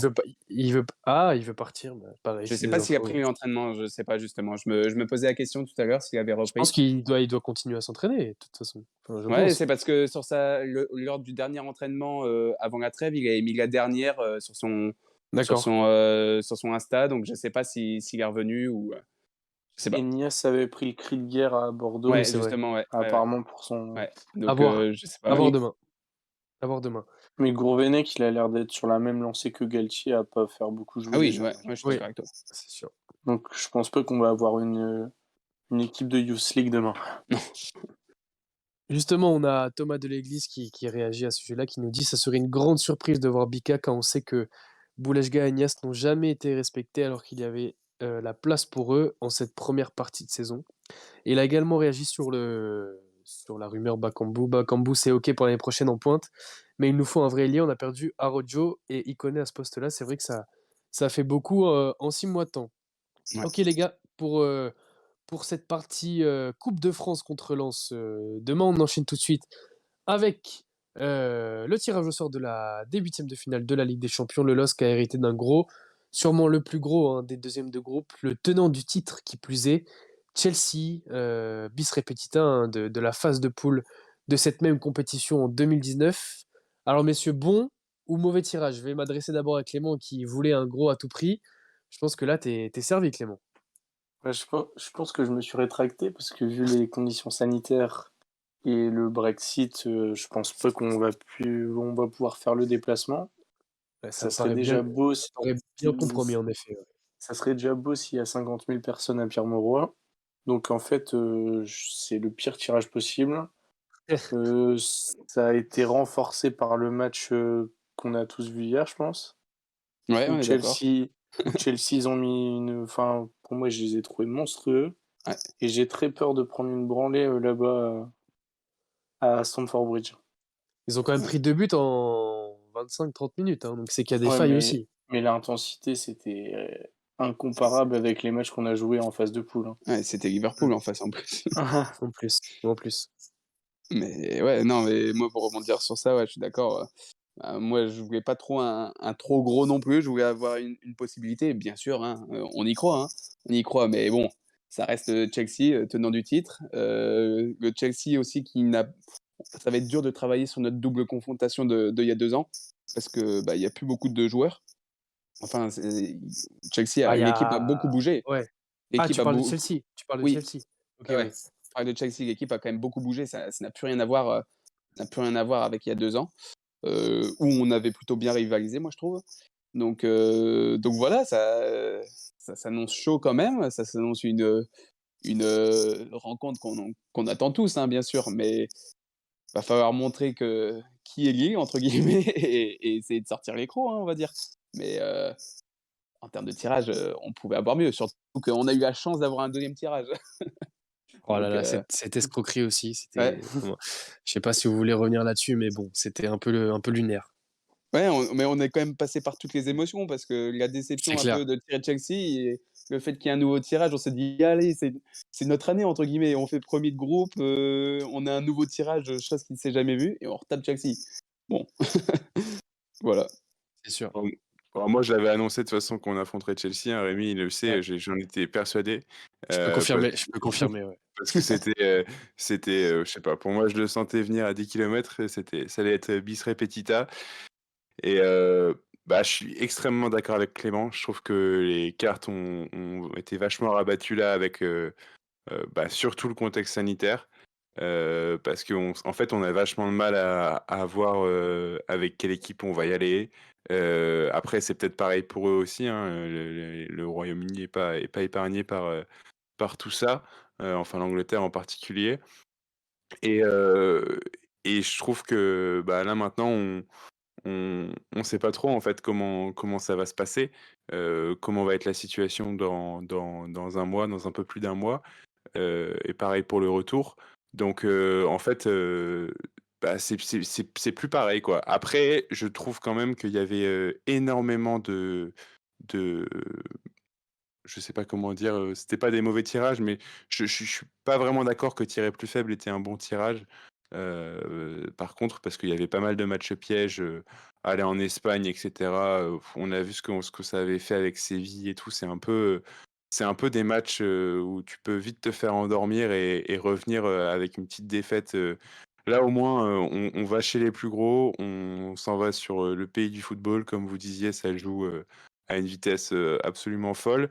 il veut partir. Bah, pareil, Je c'est sais des pas s'il a infos. pris l'entraînement, je sais pas justement. Je me posais la question tout à l'heure s'il avait Je pense repris. il doit continuer à s'entraîner, de toute façon. Enfin, je Ouais, pense. c'est parce que lors du dernier entraînement, avant la trêve, il avait mis la dernière, D'accord. sur son Insta, donc je sais pas s'il est revenu ou, je sais Et pas. Nias avait pris le cri de guerre à Oui, Bordeaux, Ouais, c'est vrai. justement, ouais, ouais, ouais, apparemment pour son. ouais. À Donc, voir. je sais À pas. voir demain. À voir demain. Mais Gourvenec, il a l'air d'être sur la même lancée que Galtier, à pas faire beaucoup Ah jouer les oui, jeunes. ouais, ouais, je suis Oui, d'accord avec toi. c'est sûr. Donc je pense pas qu'on va avoir une équipe de Youth League demain. Justement, on a Thomas Deléglise qui réagit à ce sujet-là, qui nous dit: «Ça serait une grande surprise de voir Bika quand on sait que Bouleshga et Niasse n'ont jamais été respectés alors qu'il y avait, la place pour eux en cette première partie de saison». Et il a également réagi sur la rumeur Bakambu. Bakambu, c'est OK pour l'année prochaine en pointe, mais il nous faut un vrai ailier. On a perdu Arojo et Ikoné à ce poste-là. C'est vrai que ça fait beaucoup, en 6 mois de temps. Ouais. OK les gars, pour cette partie, coupe de France contre Lens, demain on enchaîne tout de suite avec, le tirage au sort des huitièmes de finale de la Ligue des Champions. Le LOSC a hérité d'un gros, sûrement le plus gros, hein, des deuxièmes de groupe, le tenant du titre qui plus est, Chelsea, bis repetita, hein, de la phase de poule de cette même compétition en 2019. Alors messieurs, bon ou mauvais tirage? Je vais m'adresser d'abord à Clément qui voulait un gros à tout prix. Je pense que là, tu servi Clément. Ouais, je pense que je me suis rétracté parce que vu les conditions sanitaires et le Brexit, je pense pas on va pouvoir faire le déplacement. Ouais, Ça serait déjà beau ça paraît bien compromis en effet, ouais. ça serait déjà beau s'il y a 50 000 personnes à Pierre-Mauroy. Donc en fait, c'est le pire tirage possible. Ça a été renforcé par le match, qu'on a tous vu hier, je pense, Ouais, où on est d'accord. Chelsea, ils ont mis pour moi, je les ai trouvés monstrueux Ouais. et j'ai très peur de prendre une branlée, là-bas, à Stamford Bridge. Ils ont quand même Ouais. pris 2 buts en 25-30 minutes, hein, donc c'est qu'il y a des Ouais, failles aussi. mais l'intensité, c'était, incomparable avec les matchs qu'on a joués en phase de poule, hein. Ouais, c'était Liverpool en face en plus. En plus, en plus. Mais ouais, non, mais moi pour rebondir sur ça, ouais, je suis d'accord, moi je voulais pas trop un trop gros non plus, je voulais avoir une possibilité, bien sûr, hein, hein, on y croit, mais bon, ça reste, Chelsea, tenant du titre, le Chelsea aussi qui n'a ça va être dur de travailler sur notre double confrontation d'il y a 2 ans parce que, bah, il y a plus beaucoup de joueurs. Enfin, Ah, il y l'équipe a beaucoup a bougé. ouais. Ah, L'équipe tu a parles de beau Chelsea? Tu parles de Oui, Chelsea? OK, ouais, ouais. oui. Je parle de Chelsea, l'équipe a quand même beaucoup bougé, ça n'a plus rien à voir, avec il y a 2 ans, où on avait plutôt bien rivalisé, moi je trouve. Donc voilà, ça s'annonce chaud quand même, ça s'annonce rencontre qu'on attend tous, hein, bien sûr, mais va falloir montrer qui est «lié» entre guillemets et essayer de sortir les crocs, hein, on va dire. Mais en termes de tirage, on pouvait avoir mieux, surtout qu'on a eu la chance d'avoir un deuxième tirage. Oh là Donc là, cette escroquerie aussi, ouais. je sais pas si vous voulez revenir là-dessus, mais bon, c'était un peu lunaire. Ouais, mais on est quand même passé par toutes les émotions parce que la C'est déception un clair. peu de tirer Chelsea et le fait qu'il y ait un nouveau tirage, on s'est dit: «Allez, c'est notre année» entre guillemets, on fait premier de groupe, on a un nouveau tirage, chose qui ne s'est jamais vue et on retape Chelsea. Bon, voilà. C'est sûr. Bon, moi, je l'avais annoncé de toute façon qu'on affronterait Chelsea, hein, Rémi, il le sait, Ouais. j'en étais persuadé. Je peux Parce confirmer, je peux confirmer, ouais. parce que c'était, je sais pas, pour moi, je le sentais venir à 10 kilomètres, ça allait être bis repetita. Et bah, je suis extrêmement d'accord avec Clément. Je trouve que les cartes ont été vachement rabattues là avec bah, surtout le contexte sanitaire. Parce qu'en fait, on a vachement de mal à voir avec quelle équipe on va y aller. Après, c'est peut-être pareil pour eux aussi, hein. Le Royaume-Uni est pas épargné par tout ça, enfin l'Angleterre en particulier. Et, et je trouve que bah, là maintenant, on sait pas trop en fait comment ça va se passer, comment va être la situation dans un mois, dans un peu plus d'un mois, et pareil pour le retour. Donc en fait, bah, c'est plus pareil, quoi. Après, je trouve quand même qu'il y avait, énormément de je sais pas comment dire, c'était pas des mauvais tirages, mais je suis pas vraiment d'accord que tirer plus faible était un bon tirage. Par contre, parce qu'il y avait pas mal de matchs pièges, aller en Espagne et cetera, on a vu ce que ça avait fait avec Séville et tout. C'est un peu des matchs, où tu peux vite te faire endormir et revenir, avec une petite défaite, là, au moins, on va chez les plus gros, on s'en va sur, le pays du football. Comme vous disiez, ça joue, à une vitesse, absolument folle.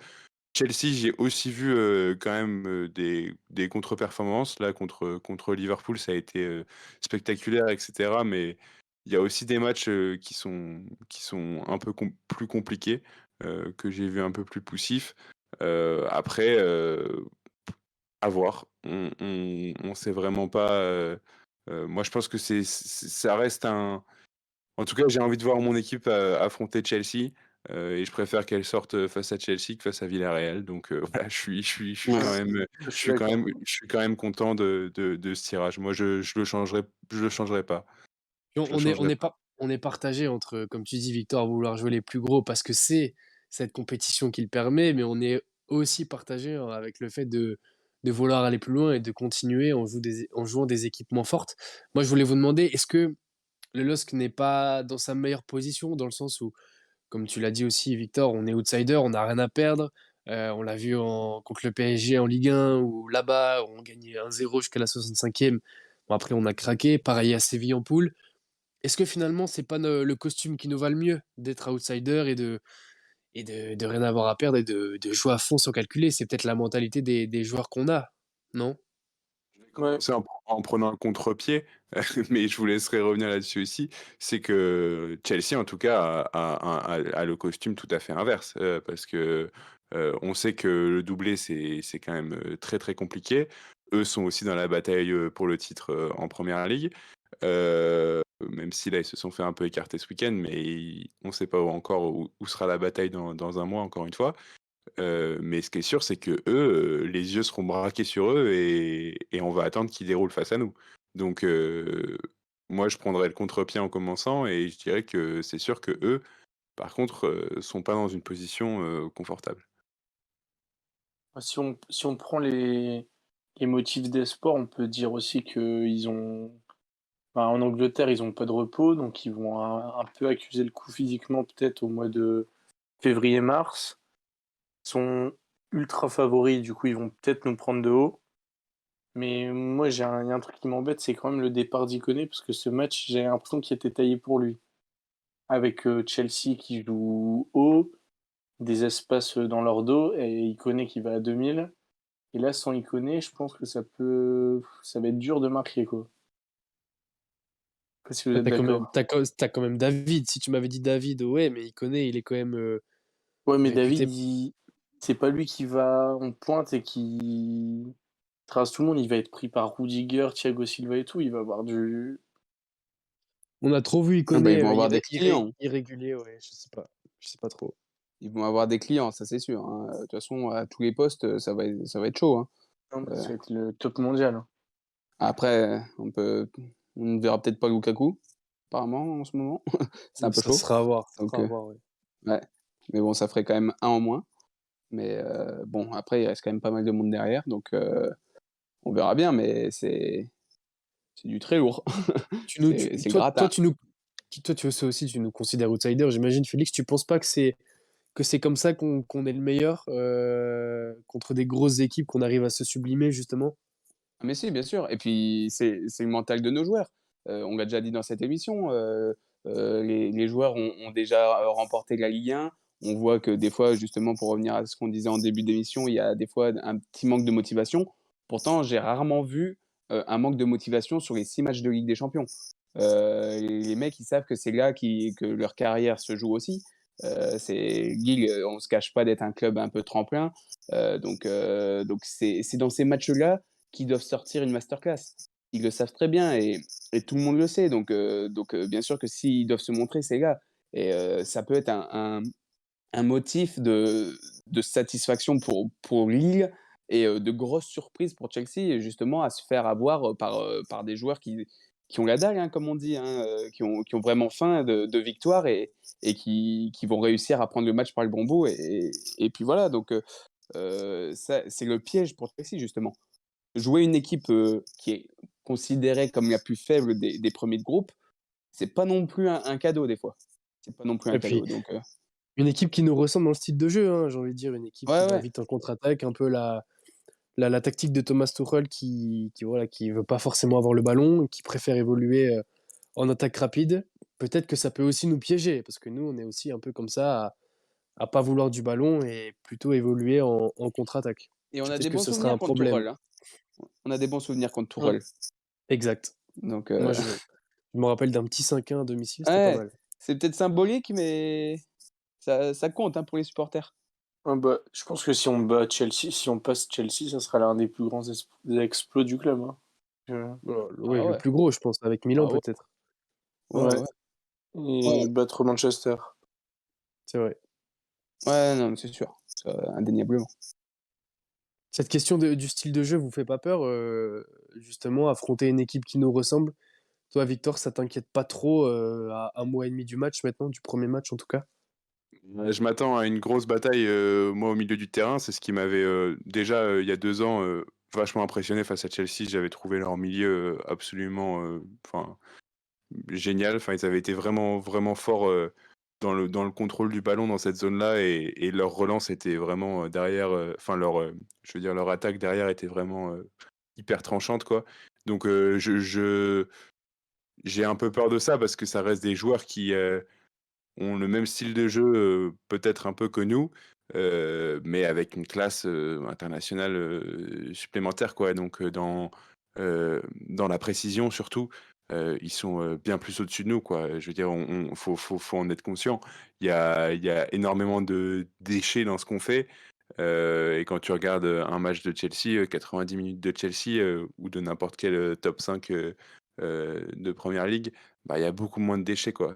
Chelsea, j'ai aussi vu, quand même, des contre-performances. Là, contre Liverpool, ça a été, spectaculaire et cetera, mais il y a aussi des matchs, qui sont un peu plus compliqués, que j'ai vu un peu plus poussifs. Après, à voir. On sait vraiment pas, moi, je pense que ça reste un en tout cas, j'ai envie de voir mon équipe, affronter Chelsea, et je préfère qu'elle sorte, face à Chelsea que face à Villarreal. Donc voilà, je suis Ouais. quand même, Je suis d'accord. je suis quand même content de ce tirage. Moi, je le changerai pas. Puis Je le changerai pas. on est partagé entre, comme tu dis, Victor, vouloir jouer les plus gros parce que c'est cette compétition qui le permet, mais on est aussi partagé avec le fait de vouloir aller plus loin et de continuer en jouant des équipements fortes. Moi, je voulais vous demander, est-ce que le LOSC n'est pas dans sa meilleure position, dans le sens où, comme tu l'as dit aussi, Victor, on est outsider, on n'a rien à perdre. On l'a vu contre le PSG en Ligue 1, où là-bas, on gagnait 1-0 jusqu'à la 65e. Bon, après, on a craqué. Pareil à Séville en poule. Est-ce que finalement, c'est pas le costume qui nous va le mieux d'être outsider et de rien avoir à perdre et de jouer à fond sans calculer? C'est peut-être la mentalité des joueurs qu'on a, non? Je vais Ouais. commencer en prenant un contre-pied, mais je vous laisserai revenir là-dessus aussi. C'est que Chelsea, en tout cas, a le costume tout à fait inverse, parce que, on sait que le doublé, c'est quand même, très, très compliqué. Eux sont aussi dans la bataille, pour le titre, en première ligue. Même si là, ils se sont fait un peu écarter ce week-end, mais on ne sait pas encore où sera la bataille dans un mois, encore une fois. Mais ce qui est sûr, c'est qu'eux, les yeux seront braqués sur eux et on va attendre qu'ils déroulent face à nous. Donc moi, je prendrais le contre-pied en commençant et je dirais que c'est sûr qu'eux, par contre, sont pas dans une position, confortable. Si on prend les motifs des sports, on peut dire aussi qu'ils ont en Angleterre, ils ont pas de repos, donc ils vont un peu accuser le coup physiquement peut-être au mois de février-mars. Ils sont ultra favoris, du coup ils vont peut-être nous prendre de haut. Mais moi, il y a un truc qui m'embête, c'est quand même le départ d'Ikoné, parce que ce match, j'ai l'impression qu'il était taillé pour lui. Avec Chelsea qui joue haut, des espaces dans leur dos, et Ikoné qui va à 2000. Et là, sans Ikoné, je pense que ça va être dur de marquer, quoi. Je sais pas si vous Ah, êtes d'accord. t'as quand même David. Si tu m'avais dit David, ouais, mais il est quand même Ouais, mais David, réputé. c'est pas lui qui va en pointe et qui trace tout le monde. Il va être pris par Rudiger, Thiago Silva et tout. Il va avoir du. On a trop vu Ah bah, ils Ikoné vont avoir des clients. irrégulier, ouais, je sais pas trop. Ils vont avoir des clients, ça c'est sûr, hein. De toute façon, à tous les postes, ça va être chaud, hein. Non, mais ça va être le top mondial, hein. Après, on ne verra peut-être pas Lukaku, apparemment, en ce moment. C'est un peu Ça chaud. sera à voir, Donc, ouais. ouais. Mais bon, ça ferait quand même un en moins. Mais bon, après, il reste quand même pas mal de monde derrière. Donc, on verra bien. Mais c'est du très lourd. Tu nous, C'est toi, gratin. Toi, tu aussi, tu nous considères outsider, j'imagine. Félix, tu penses pas que c'est comme ça qu'on est le meilleur contre des grosses équipes, qu'on arrive à se sublimer, justement? Mais si, bien sûr. Et puis, c'est le mental de nos joueurs. On l'a déjà dit dans cette émission, les joueurs ont déjà remporté la Ligue 1. On voit que des fois, justement, pour revenir à ce qu'on disait en début d'émission, il y a des fois un petit manque de motivation. Pourtant, j'ai rarement vu un manque de motivation sur les 6 matchs de Ligue des Champions. Les mecs, ils savent que c'est là que leur carrière se joue aussi. Lille, on ne se cache pas d'être un club un peu tremplin. Donc c'est dans ces matchs-là qu'ils doivent sortir une masterclass. Ils le savent très bien et tout le monde le sait. Donc bien sûr que s'ils doivent se montrer, c'est là. Et ça peut être un motif de satisfaction pour Lille et de grosses surprises pour Chelsea, justement, à se faire avoir par des joueurs qui ont la dalle, hein, comme on dit, hein, qui ont vraiment faim de victoire et qui vont réussir à prendre le match par le bon bout. Et puis voilà, donc ça, c'est le piège pour Chelsea, justement. Jouer une équipe qui est considérée comme la plus faible des premiers de groupe, c'est pas non plus un cadeau, des fois. C'est pas non plus un Et puis, cadeau. Donc, une équipe qui nous ressemble dans le style de jeu, hein, j'ai envie de dire, une équipe qui ouais, va ouais. vite en contre-attaque, un peu la tactique de Thomas Tuchel voilà, qui veut pas forcément avoir le ballon, qui préfère évoluer en attaque rapide. Peut-être que ça peut aussi nous piéger, parce que nous, on est aussi un peu comme ça, à pas vouloir du ballon et plutôt évoluer en contre-attaque. Et on a Peut-être des que bons ce sera un souvenirs contre problème. Tourelle, hein. On a des bons souvenirs contre Mm. Tourelle. Exact. Donc, Moi, je me rappelle d'un petit 5-1 à domicile, c'était pas ouais, mal. c'est peut-être symbolique, mais ça compte, hein, pour les supporters. Ah bah, je pense que si on bat Chelsea, si on passe Chelsea, ça sera l'un des plus grands exploits du club, hein. Oui, Ah le ouais, plus gros, je pense, avec Milan ah ouais, peut-être. ouais, Ouais. ouais. Et battre Manchester. C'est vrai. Ouais, non, mais c'est sûr, ça, indéniablement. Cette question du style de jeu vous fait pas peur, justement, affronter une équipe qui nous ressemble? Toi, Victor, ça t'inquiète pas trop à un mois et demi du match maintenant, du premier match en tout cas? Je m'attends à une grosse bataille, moi, au milieu du terrain. C'est ce qui m'avait, déjà, il y a 2 ans, vachement impressionné face à Chelsea. J'avais trouvé leur milieu, absolument, enfin, génial. Enfin, ils avaient été vraiment, vraiment forts, dans le contrôle du ballon dans cette zone-là et leur relance était vraiment, derrière, enfin je veux dire leur attaque derrière était vraiment, hyper tranchante, quoi. Donc j'ai un peu peur de ça parce que ça reste des joueurs qui, ont le même style de jeu, peut-être un peu que nous, mais avec une classe, internationale, supplémentaire, quoi. Donc, dans la précision surtout, ils sont, bien plus au-dessus de nous, quoi. Je veux dire, on faut en être conscient. Il y a énormément de déchets dans ce qu'on fait, et quand tu regardes, un match de Chelsea, 90 minutes de Chelsea, ou de n'importe quel, top 5 de première ligue, bah, il y a beaucoup moins de déchets, quoi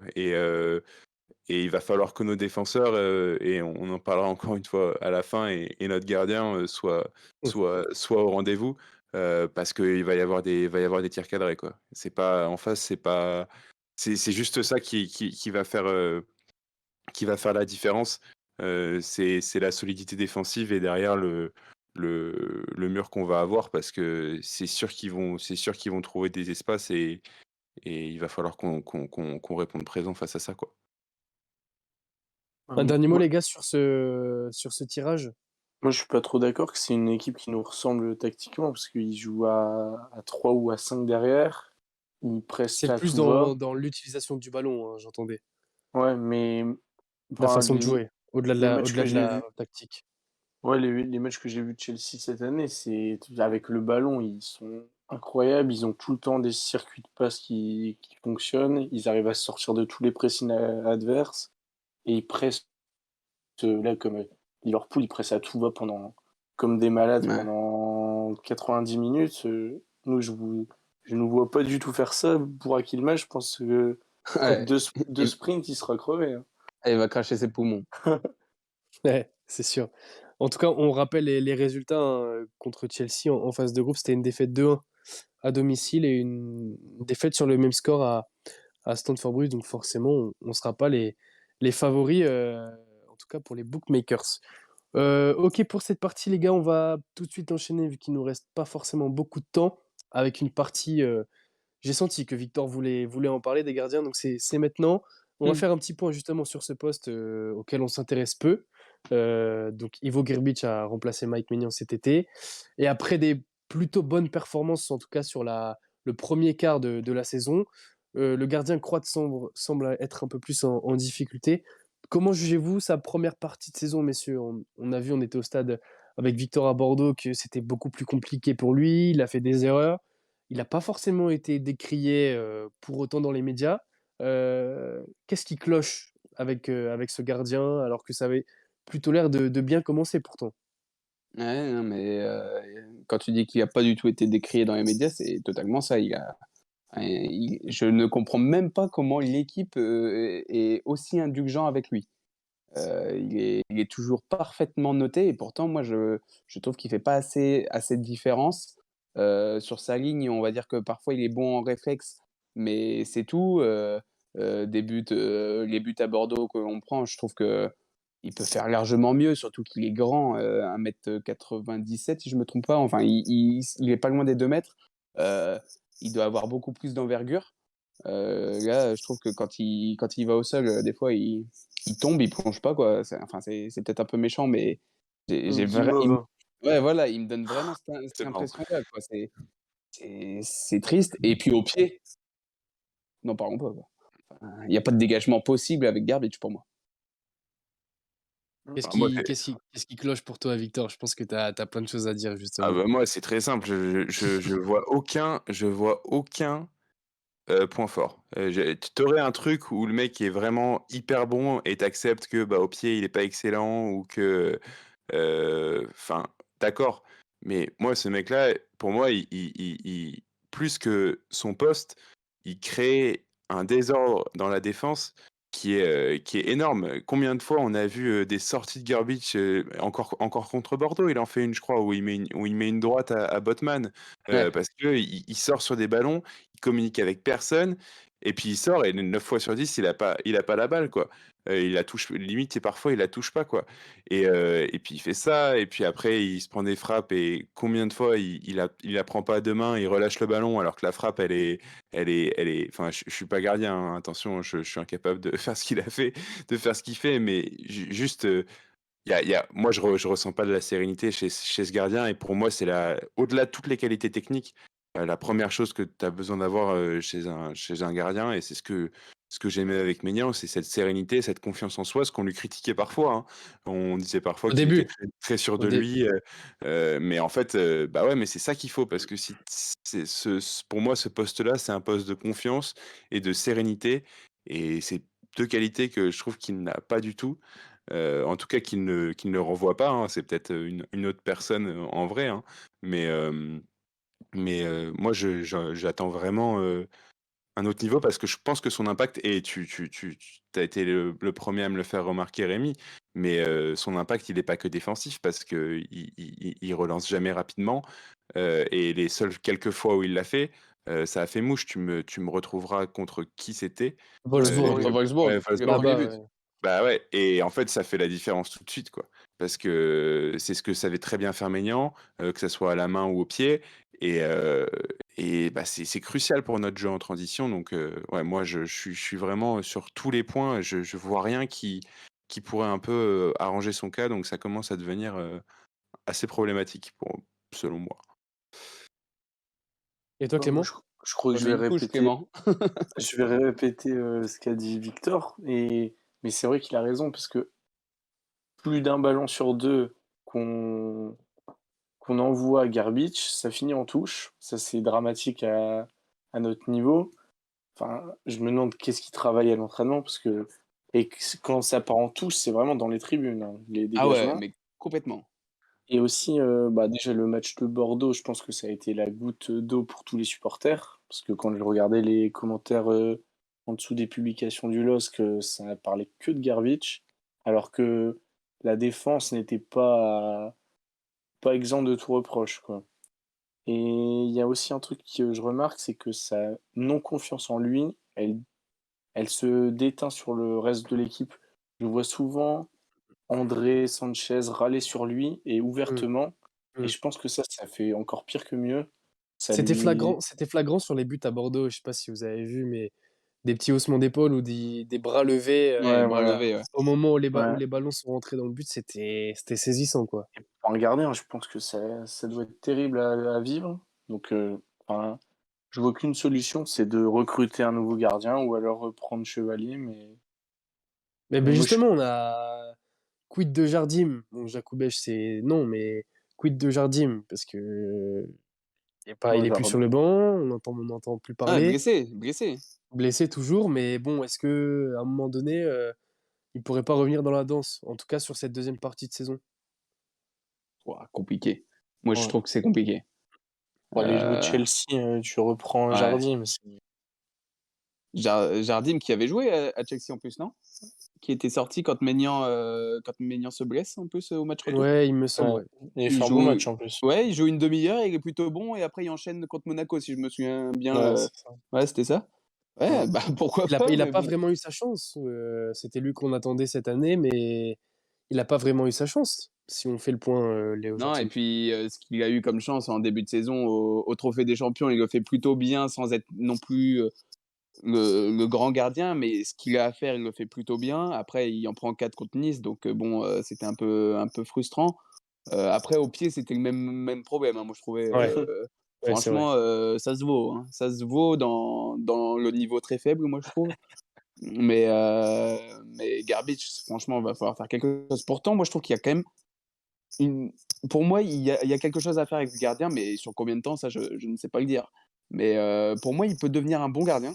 et il va falloir que nos défenseurs, et on en parlera encore une fois à la fin et notre gardien, Mmh. soit au rendez-vous, parce qu'il va y avoir des tirs cadrés, quoi. C'est pas en face, c'est juste ça qui va faire la différence. C'est la solidité défensive et derrière le mur qu'on va avoir parce que c'est sûr qu'ils vont trouver des espaces et il va falloir qu'on réponde présent face à ça, quoi. Un dernier mot Moi, les gars sur ce tirage? moi, je suis pas trop d'accord que c'est une équipe qui nous ressemble tactiquement parce qu'ils jouent à 3 ou à 5 derrière. Ils pressent C'est à plus tout va. dans l'utilisation du ballon, hein, j'entendais. Ouais, mais La enfin, façon de jouer, les matchs au-delà que de j'ai la vus, tactique. ouais, les matchs que j'ai vus de Chelsea cette année, c'est avec le ballon, ils sont incroyables. Ils ont tout le temps des circuits de passe qui fonctionnent. Ils arrivent à sortir de tous les pressings adverses et ils pressent là comme Liverpool, ils pressent à tout va comme des malades Ouais. pendant 90 minutes. Nous, je ne vois pas du tout faire ça. Pour Akilma, je pense que après Ouais. deux sprints, il sera crevé, hein. Il va cracher ses poumons. Ouais, c'est sûr. En tout cas, on rappelle les résultats, hein, contre Chelsea en phase de groupe, c'était une défaite 2-1 à domicile et une défaite sur le même score à Stamford Bridge, donc forcément, on sera pas les favoris, en tout cas pour les bookmakers. OK pour cette partie les gars, on va tout de suite enchaîner vu qu'il nous reste pas forcément beaucoup de temps avec une partie, j'ai senti que Victor voulait en parler des gardiens, donc c'est maintenant. On va Mmh. faire un petit point justement sur ce poste, auquel on s'intéresse peu. Donc Ivo Grbić a remplacé Mike Maignan cet été et après des plutôt bonnes performances, en tout cas sur le premier quart de la saison, le gardien croate semble être un peu plus en difficulté. Comment jugez-vous sa première partie de saison, messieurs? On a vu, on était au stade avec Victor à Bordeaux, que c'était beaucoup plus compliqué pour lui, il a fait des erreurs. Il n'a pas forcément été décrié pour autant dans les médias. Qu'est-ce qui cloche avec ce gardien alors que ça avait plutôt l'air de bien commencer pourtant? Ouais, non, mais quand tu dis qu'il a pas du tout été décrié dans les médias, c'est totalement ça. Je ne comprends même pas comment l'équipe, est aussi indulgent avec lui. Il est toujours parfaitement noté et pourtant moi je trouve qu'il fait pas assez de différence. Sur sa ligne, on va dire que parfois il est bon en réflexe, mais c'est tout. Les buts à Bordeaux que l'on prend, je trouve qu'il peut faire largement mieux, surtout qu'il est grand, 1,97 m si je me trompe pas. Enfin il est pas loin des 2 mètres. Heu, il doit avoir beaucoup plus d'envergure. Là, je trouve que quand il va au sol, des fois il tombe, il plonge pas quoi. C'est peut-être un peu méchant, mais j'ai vrai il Guimauve, me hein. ouais voilà, il me donne vraiment cette C'est marrant. impression-là quoi. C'est triste et puis au pied, n'en parlons pas quoi. Il y a pas de dégagement possible avec Garbage pour moi. Qu'est-ce Ah, moi, qui qu'est-ce qui qu'est-ce qui cloche pour toi, Victor? Je pense que tu as plein de choses à dire justement. moi, c'est très simple. Je vois aucun point fort. Tu aurais un truc où le mec est vraiment hyper bon et t'acceptes que, bah, au pied, il est pas excellent ou que, enfin, d'accord. Mais moi, ce mec-là, pour moi, plus que son poste, il crée un désordre dans la défense qui est énorme. Combien de fois on a vu, des sorties de Garbage, encore contre Bordeaux, il en fait une, je crois, où il met une droite à Botman, Ouais. parce qu'il sort sur des ballons, il communique avec personne et puis il sort et 9 fois sur 10 il a pas la balle, quoi. Il la touche limite et parfois il la touche pas, quoi, et puis il fait ça et puis après il se prend des frappes et combien de fois il la prend pas à 2 mains, il relâche le ballon alors que la frappe elle est enfin je suis pas gardien, hein, attention, je suis incapable de faire ce qu'il a fait, de faire ce qu'il fait, mais juste, moi je ressens pas de la sérénité chez ce gardien et pour moi c'est au-delà de toutes les qualités techniques, la première chose que tu as besoin d'avoir, chez un gardien et c'est ce que j'aimais avec Maignan, c'est cette sérénité, cette confiance en soi, ce qu'on lui critiquait parfois, hein. On disait parfois Au qu'il était début, très très sûr au de dé lui, mais en fait, bah, ouais, mais c'est ça qu'il faut parce que si c'est pour moi ce poste-là, c'est un poste de confiance et de sérénité et c'est 2 qualités que je trouve qu'il n'a pas du tout. En tout cas qu'il ne renvoie pas, hein. C'est peut-être, une autre personne, en vrai, hein. Mais, moi j'attends vraiment, un autre niveau parce que je pense que son impact et tu as été le 1er à me le faire remarquer, Rémi, mais, son impact il est pas que défensif parce qu'il il relance jamais rapidement, et les seules quelques fois où il l'a fait, ça a fait mouche. Tu me retrouveras contre qui c'était? Wolfsburg. Contre Wolfsburg, Ouais, le Wolfsburg. premier Là-bas, but. ouais. Bah, ouais et en fait, ça fait la différence tout de suite, quoi. Parce que c'est ce que savait très bien faire Maignan, que ça soit à la main ou au pied et bah, c'est crucial pour notre jeu en transition donc ouais, moi je suis vraiment sur tous les points, je vois rien qui pourrait un peu, arranger son cas donc ça commence à devenir, assez problématique selon moi. Et toi, Non, moi, Clément? je crois que Ouais, mets une couche Clément. je vais répéter ce qu'a dit Victor, mais c'est vrai qu'il a raison, parce que plus d'un ballon sur deux qu'on qu'on envoie à Garbage, ça finit en touche. Ça, c'est dramatique à notre niveau. Enfin, je me demande qu'est-ce qu'il travaille à l'entraînement, parce que quand ça part en touche, c'est vraiment dans les tribunes, hein, les Ah ouais, dégagements. mais complètement. Et aussi, bah, déjà le match de Bordeaux, je pense que ça a été la goutte d'eau pour tous les supporters, parce que quand je regardais les commentaires en dessous des publications du LOSC, ça ne parlait que de Garbage, alors que la défense n'était pas exempt de tout reproche, quoi. Et il y a aussi un truc que je remarque, c'est que sa non-confiance en lui, elle se déteint sur le reste de l'équipe. Je vois souvent André Sanchez râler sur lui et Mmh, ouvertement. Et mmh. je pense que ça fait encore pire que mieux. Ça C'était flagrant sur les buts à Bordeaux, je sais pas si vous avez vu, mais des petits haussements d'épaule ou des bras levés, Ouais, bras voilà. levés, ouais. au moment où Ouais. les ballons sont rentrés dans le but, c'était saisissant, quoi. Et pour un gardien, je pense que ça doit être terrible à vivre. Donc, enfin, je vois qu'une solution, c'est de recruter un nouveau gardien ou alors reprendre Chevalier, mais moi, je Justement, on a quid de Jardim? Bon, Jakubowicz, c'est non, mais quid de Jardim? Parce que il moi, est plus sur le banc, on n'entend plus Ah, parler, blessé, blessé. blessé toujours, mais bon, est-ce que à un moment donné, il pourrait pas revenir dans la danse? En tout cas sur cette deuxième partie de saison. Ouah, compliqué. Moi, je ouais. trouve que c'est compliqué. Pour aller jouer Euh, Chelsea, tu reprends ouais. Jardim. Jardim qui avait joué à Chelsea en plus, non? Qui était sorti quand Maignan se blesse en plus au match retour. Ouais, il me semble, Ouais. ouais. Il Il fait un bon joue, match en plus. ouais, il joue une demi-heure, il est plutôt bon et après il enchaîne contre Monaco si je me souviens bien. Ouais, c'est ça. Ouais, c'était ça. Ouais, Ouais. bah pourquoi Il a pas, il a mais pas bon. vraiment eu sa chance, c'était lui qu'on attendait cette année, mais il a pas vraiment eu sa chance, si on fait le point, Léo Non, et Jardim. puis ce qu'il a eu comme chance en début de saison au Trophée des Champions, il le fait plutôt bien sans être non plus le grand gardien, mais ce qu'il a à faire, il le fait plutôt bien. Après, il en prend 4 contre Nice, donc bon, c'était un peu frustrant. Après, au pied, c'était le même problème, hein, moi je trouvais. Ouais, ouais, c'est vrai. Franchement, ça se vaut, hein. Ça se vaut dans le niveau très faible, moi je trouve. Mais Garbage, franchement, il va falloir faire quelque chose. Pourtant, moi je trouve qu'il y a quand même une... Pour moi, il y a quelque chose à faire avec ce gardien, mais sur combien de temps, ça, je ne sais pas le dire. Mais pour moi, il peut devenir un bon gardien.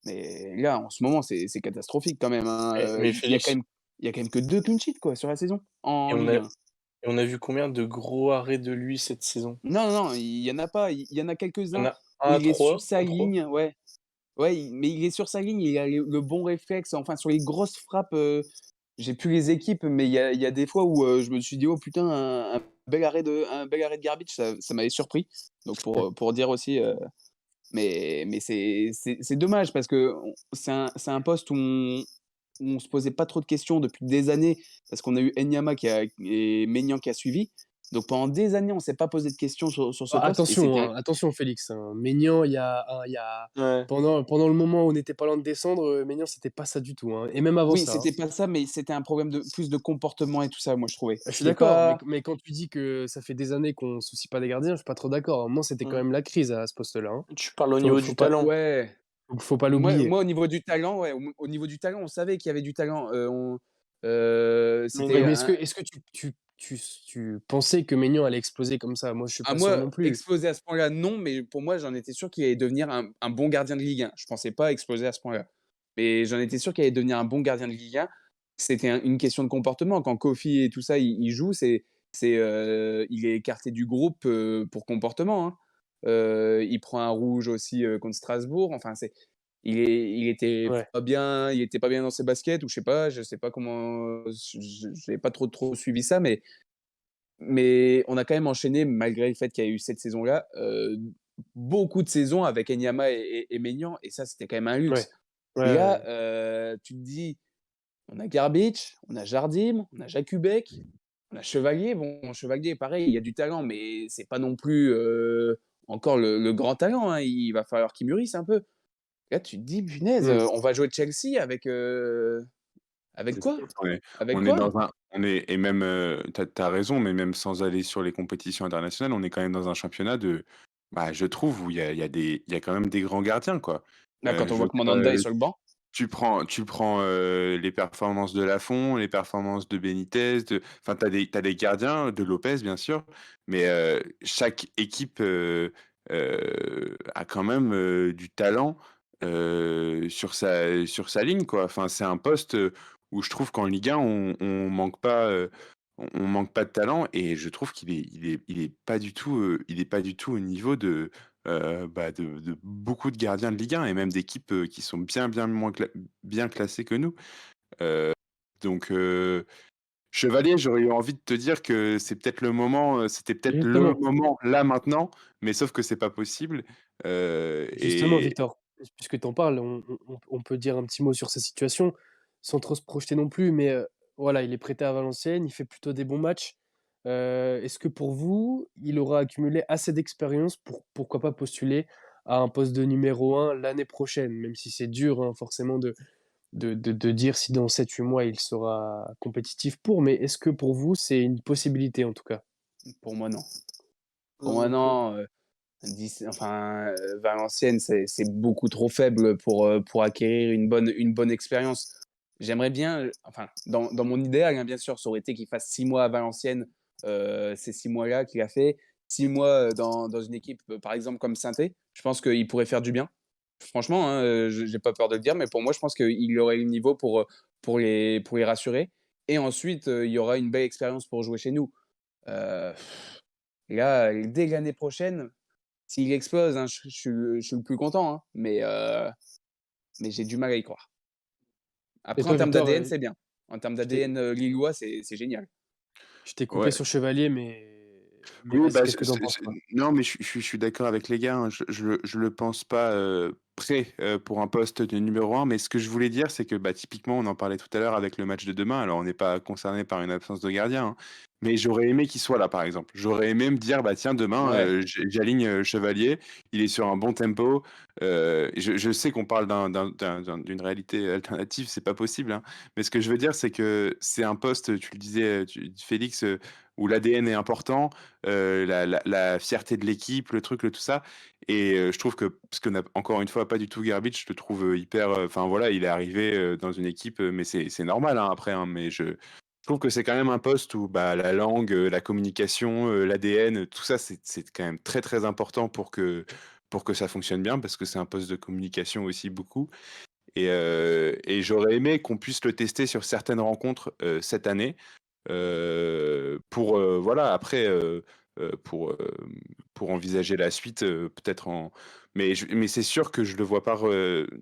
Mais là, en ce moment, c'est catastrophique quand même, hein. Mais Il y a Félix, il y a quand même que 2 clean sheets, quoi, sur la saison, et en on a, Ligue et 1. on a vu combien de gros arrêts de lui cette saison? Non, non, non, il y en a pas. Il y en a Il y en quelques-uns a où un à il est sur 3 sa en pro. ligne, ouais. Ouais, mais il est sur sa ligne, il a le bon réflexe. Enfin, sur les grosses frappes, j'ai plus les équipes, mais il y a des fois où je me suis dit, oh putain, un bel arrêt de Garbage, ça m'avait surpris. Donc pour dire aussi, mais c'est dommage parce que c'est un poste où on se posait pas trop de questions depuis des années parce qu'on a eu Enyama et Maignan qui a suivi. Donc pendant des années, on s'est pas posé de questions sur ce Ah, poste et attention, c'était un... hein, attention Félix, hein. Maignan, il y a Ouais. pendant le moment où on n'était pas loin de descendre, Maignan, c'était pas ça du tout, hein, et même avant Oui, ça, hein. c'était pas ça, mais c'était un problème de plus de comportement et tout ça, moi je trouvais. Je suis C'était d'accord, pas... mais quand tu dis que ça fait des années qu'on se soucie pas des gardiens, je suis pas trop d'accord, hein. Moi, c'était quand Mmh. même la crise à ce poste-là, hein. Tu parles au niveau Faut du pas talent. Ouais. faut pas l'oublier. Moi, au niveau du talent, ouais, au niveau du talent, on savait qu'il y avait du talent. Mais Ouais, C'était mais un... est-ce que tu pensais que Maignan allait exploser comme ça? Moi, je suis Ah, pas sûr moi, non plus. exploser à ce point-là, non, mais pour moi, j'en étais sûr qu'il allait devenir un bon gardien de Ligue 1. Je pensais pas exploser à ce point-là. Mais j'en étais sûr qu'il allait devenir un bon gardien de Ligue 1. C'était une question de comportement. Quand Kofi et tout ça, il joue, il est écarté du groupe pour comportement, hein. Il prend un rouge aussi contre Strasbourg. Enfin, Ouais, il était pas bien dans ses baskets ou je sais pas comment, je n'ai pas trop suivi ça, mais on a quand même enchaîné malgré le fait qu'il y a eu cette saison-là, beaucoup de saisons avec Enyama et Maignan et ça, c'était quand même un ouais, luxe. ouais, Là, ouais. tu te dis, on a Garbage, on a Jardim, on a Jakubek, on a Chevalier. Bon, Chevalier, pareil, il y a du talent, mais c'est pas non plus, encore le grand talent, hein. Il va falloir qu'il mûrisse un peu. Là, tu te dis: «Punaise, Mmh. on va jouer Chelsea avec C'est ça, quoi? Avec on est quoi?» dans un on est et même, tu as raison, mais même sans aller sur les compétitions internationales, on est quand même dans un championnat de bah, je trouve où il y a quand même des grands gardiens, quoi. Là, quand on Je voit veux que dire, Mandanda est sur le banc. tu prends, les performances de Lafont, les performances de Benitez, enfin, tu as des gardiens, de Lopez, bien sûr, mais chaque équipe, a quand même, du talent, sur sa ligne, quoi. Enfin, c'est un poste, où je trouve qu'en Ligue 1, on manque pas de talent et je trouve qu'il est pas du tout, il est pas du tout au niveau bah, de beaucoup de gardiens de Ligue 1 et même d'équipes, qui sont bien moins bien classées que nous. Heu, donc Chevalier, j'aurais eu envie de te dire que c'était peut-être le Justement, moment là maintenant, mais sauf que c'est pas possible, justement et Victor, puisque tu en parles, on peut dire un petit mot sur sa situation, sans trop se projeter non plus, mais voilà, il est prêté à Valenciennes, il fait plutôt des bons matchs. Est-ce que pour vous, il aura accumulé assez d'expérience pour, pourquoi pas, postuler à un poste de numéro un l'année prochaine? Même si c'est dur, hein, forcément, de dire si dans 7 8 mois il sera compétitif pour, mais est-ce que pour vous, c'est une possibilité en tout cas? Pour moi, non. Pour moi, non. 10 enfin, Valenciennes, c'est beaucoup trop faible pour acquérir une bonne expérience. J'aimerais bien, enfin, dans mon idéal, hein, bien sûr, ça aurait été qu'il fasse 6 mois à Valenciennes, ces 6 mois-là qu'il a fait. 6 mois, dans une équipe, par exemple, comme Saint-Étienne, je pense qu'il pourrait faire du bien. Franchement, hein, j'ai pas peur de le dire, mais pour moi, je pense qu'il aurait le niveau pour les rassurer et ensuite, il y aura une belle expérience pour jouer chez nous. Heu, Là, dès l'année prochaine, s'il explose, hein, je suis le plus content, hein, mais j'ai du mal à y croire. Et Après, en toi, termes Victor, d'ADN, c'est bien. En termes je t'ai d'ADN, lillois, c'est génial. je t'ai coupé Ouais. sur Chevalier, mais Oui, vas-y, bah, qu'est-ce que t'en penses, toi? non, mais je suis d'accord avec les gars, hein. Je le pense pas, prêt, pour un poste de numéro un. Mais ce que je voulais dire, c'est que, bah, typiquement, on en parlait tout à l'heure avec le match de demain. Alors on n'est pas concerné par une absence de gardien, hein, mais j'aurais aimé qu'il soit là, par exemple. J'aurais aimé me dire: «Bah, tiens, demain, Ouais. j'aligne, Chevalier, il est sur un bon tempo». Je sais qu'on parle d'une réalité alternative, c'est pas possible, hein, mais ce que je veux dire, c'est que c'est un poste, tu le disais, Félix, où l'ADN est important, la fierté de l'équipe, le truc, le tout ça. Et je trouve que parce qu'on a encore une fois pas du tout Garbage, je le trouve, hyper, enfin voilà, il est arrivé, dans une équipe, mais c'est normal, hein, après, hein, mais je trouve que c'est quand même un poste où, bah, la langue, la communication, l'ADN, tout ça, c'est quand même très, très important pour que ça fonctionne bien, parce que c'est un poste de communication aussi beaucoup. Et j'aurais aimé qu'on puisse le tester sur certaines rencontres, cette année. Pour, voilà, après, pour envisager la suite, peut-être en mais c'est sûr que je le vois pas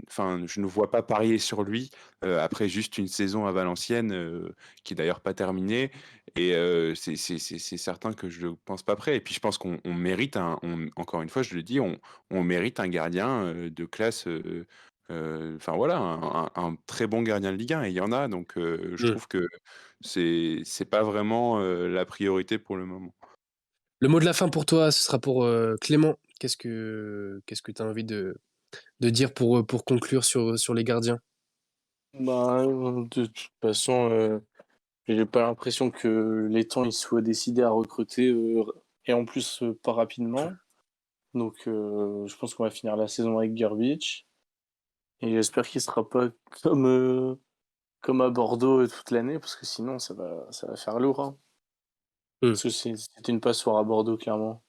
enfin, je ne vois pas parier sur lui, après juste une saison à Valenciennes, qui est d'ailleurs pas terminée. Et c'est certain que je le pense pas prêt. Et puis je pense qu'on mérite encore une fois, je le dis, on mérite un gardien, de classe, enfin voilà, un très bon gardien de Ligue 1, et il y en a. Donc je Mmh. trouve que c'est pas vraiment, la priorité pour le moment. Le mot de la fin pour toi, ce sera pour, Clément. Qu'est-ce que tu as envie de dire pour conclure sur les gardiens? Bah, de toute façon, j'ai pas l'impression que les temps ils soient décidés à recruter, et en plus, pas rapidement. Donc, je pense qu'on va finir la saison avec Garbage. Et j'espère qu'il sera pas comme, comme à Bordeaux, toute l'année, parce que sinon ça va faire lourd, hein. Mmh. Parce que c'était une passoire à Bordeaux, clairement.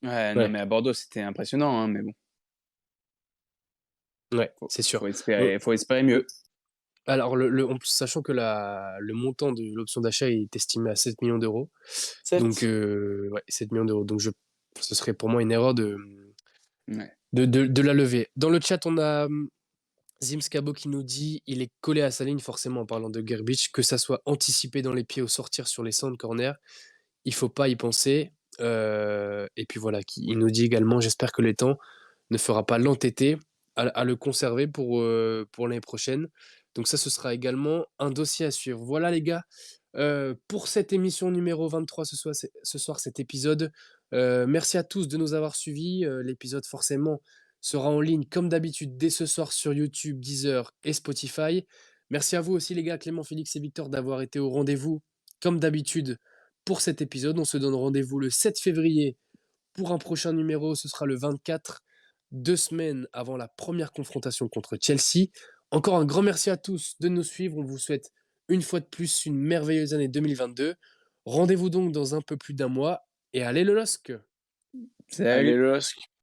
Ouais, non, Ouais, mais à Bordeaux, c'était impressionnant, hein, mais bon, ouais, faut c'est sûr. faut Heu, espérer mieux. alors en plus, sachant que le montant de l'option d'achat est estimé à 7 millions d'euros, donc 7. ouais, 7 millions d'euros. Donc ce serait pour moi une erreur Ouais. de la lever. Dans le chat, on a, Zimskabo qui nous dit: «Il est collé à sa ligne», forcément en parlant de Gerbic, que ça soit anticipé dans les pieds ou sortir sur les centres corner, il faut pas y penser. Et puis voilà, il nous dit également: «J'espère que l'étang ne fera pas l'entêter à le conserver pour l'année prochaine». Donc ça, ce sera également un dossier à suivre. Voilà les gars, pour cette émission numéro 23 ce soir, cet épisode. Merci à tous de nous avoir suivis. L'épisode forcément sera en ligne comme d'habitude dès ce soir sur YouTube, Deezer et Spotify. Merci à vous aussi les gars, Clément, Félix et Victor, d'avoir été au rendez-vous comme d'habitude pour cet épisode. On se donne rendez-vous le 7 février pour un prochain numéro. Ce sera le 24, 2 semaines avant la première confrontation contre Chelsea. Encore un grand merci à tous de nous suivre. On vous souhaite une fois de plus une merveilleuse année 2022. Rendez-vous donc dans un peu plus d'un mois et allez le LOSC! Allez, Salut! le LOSC.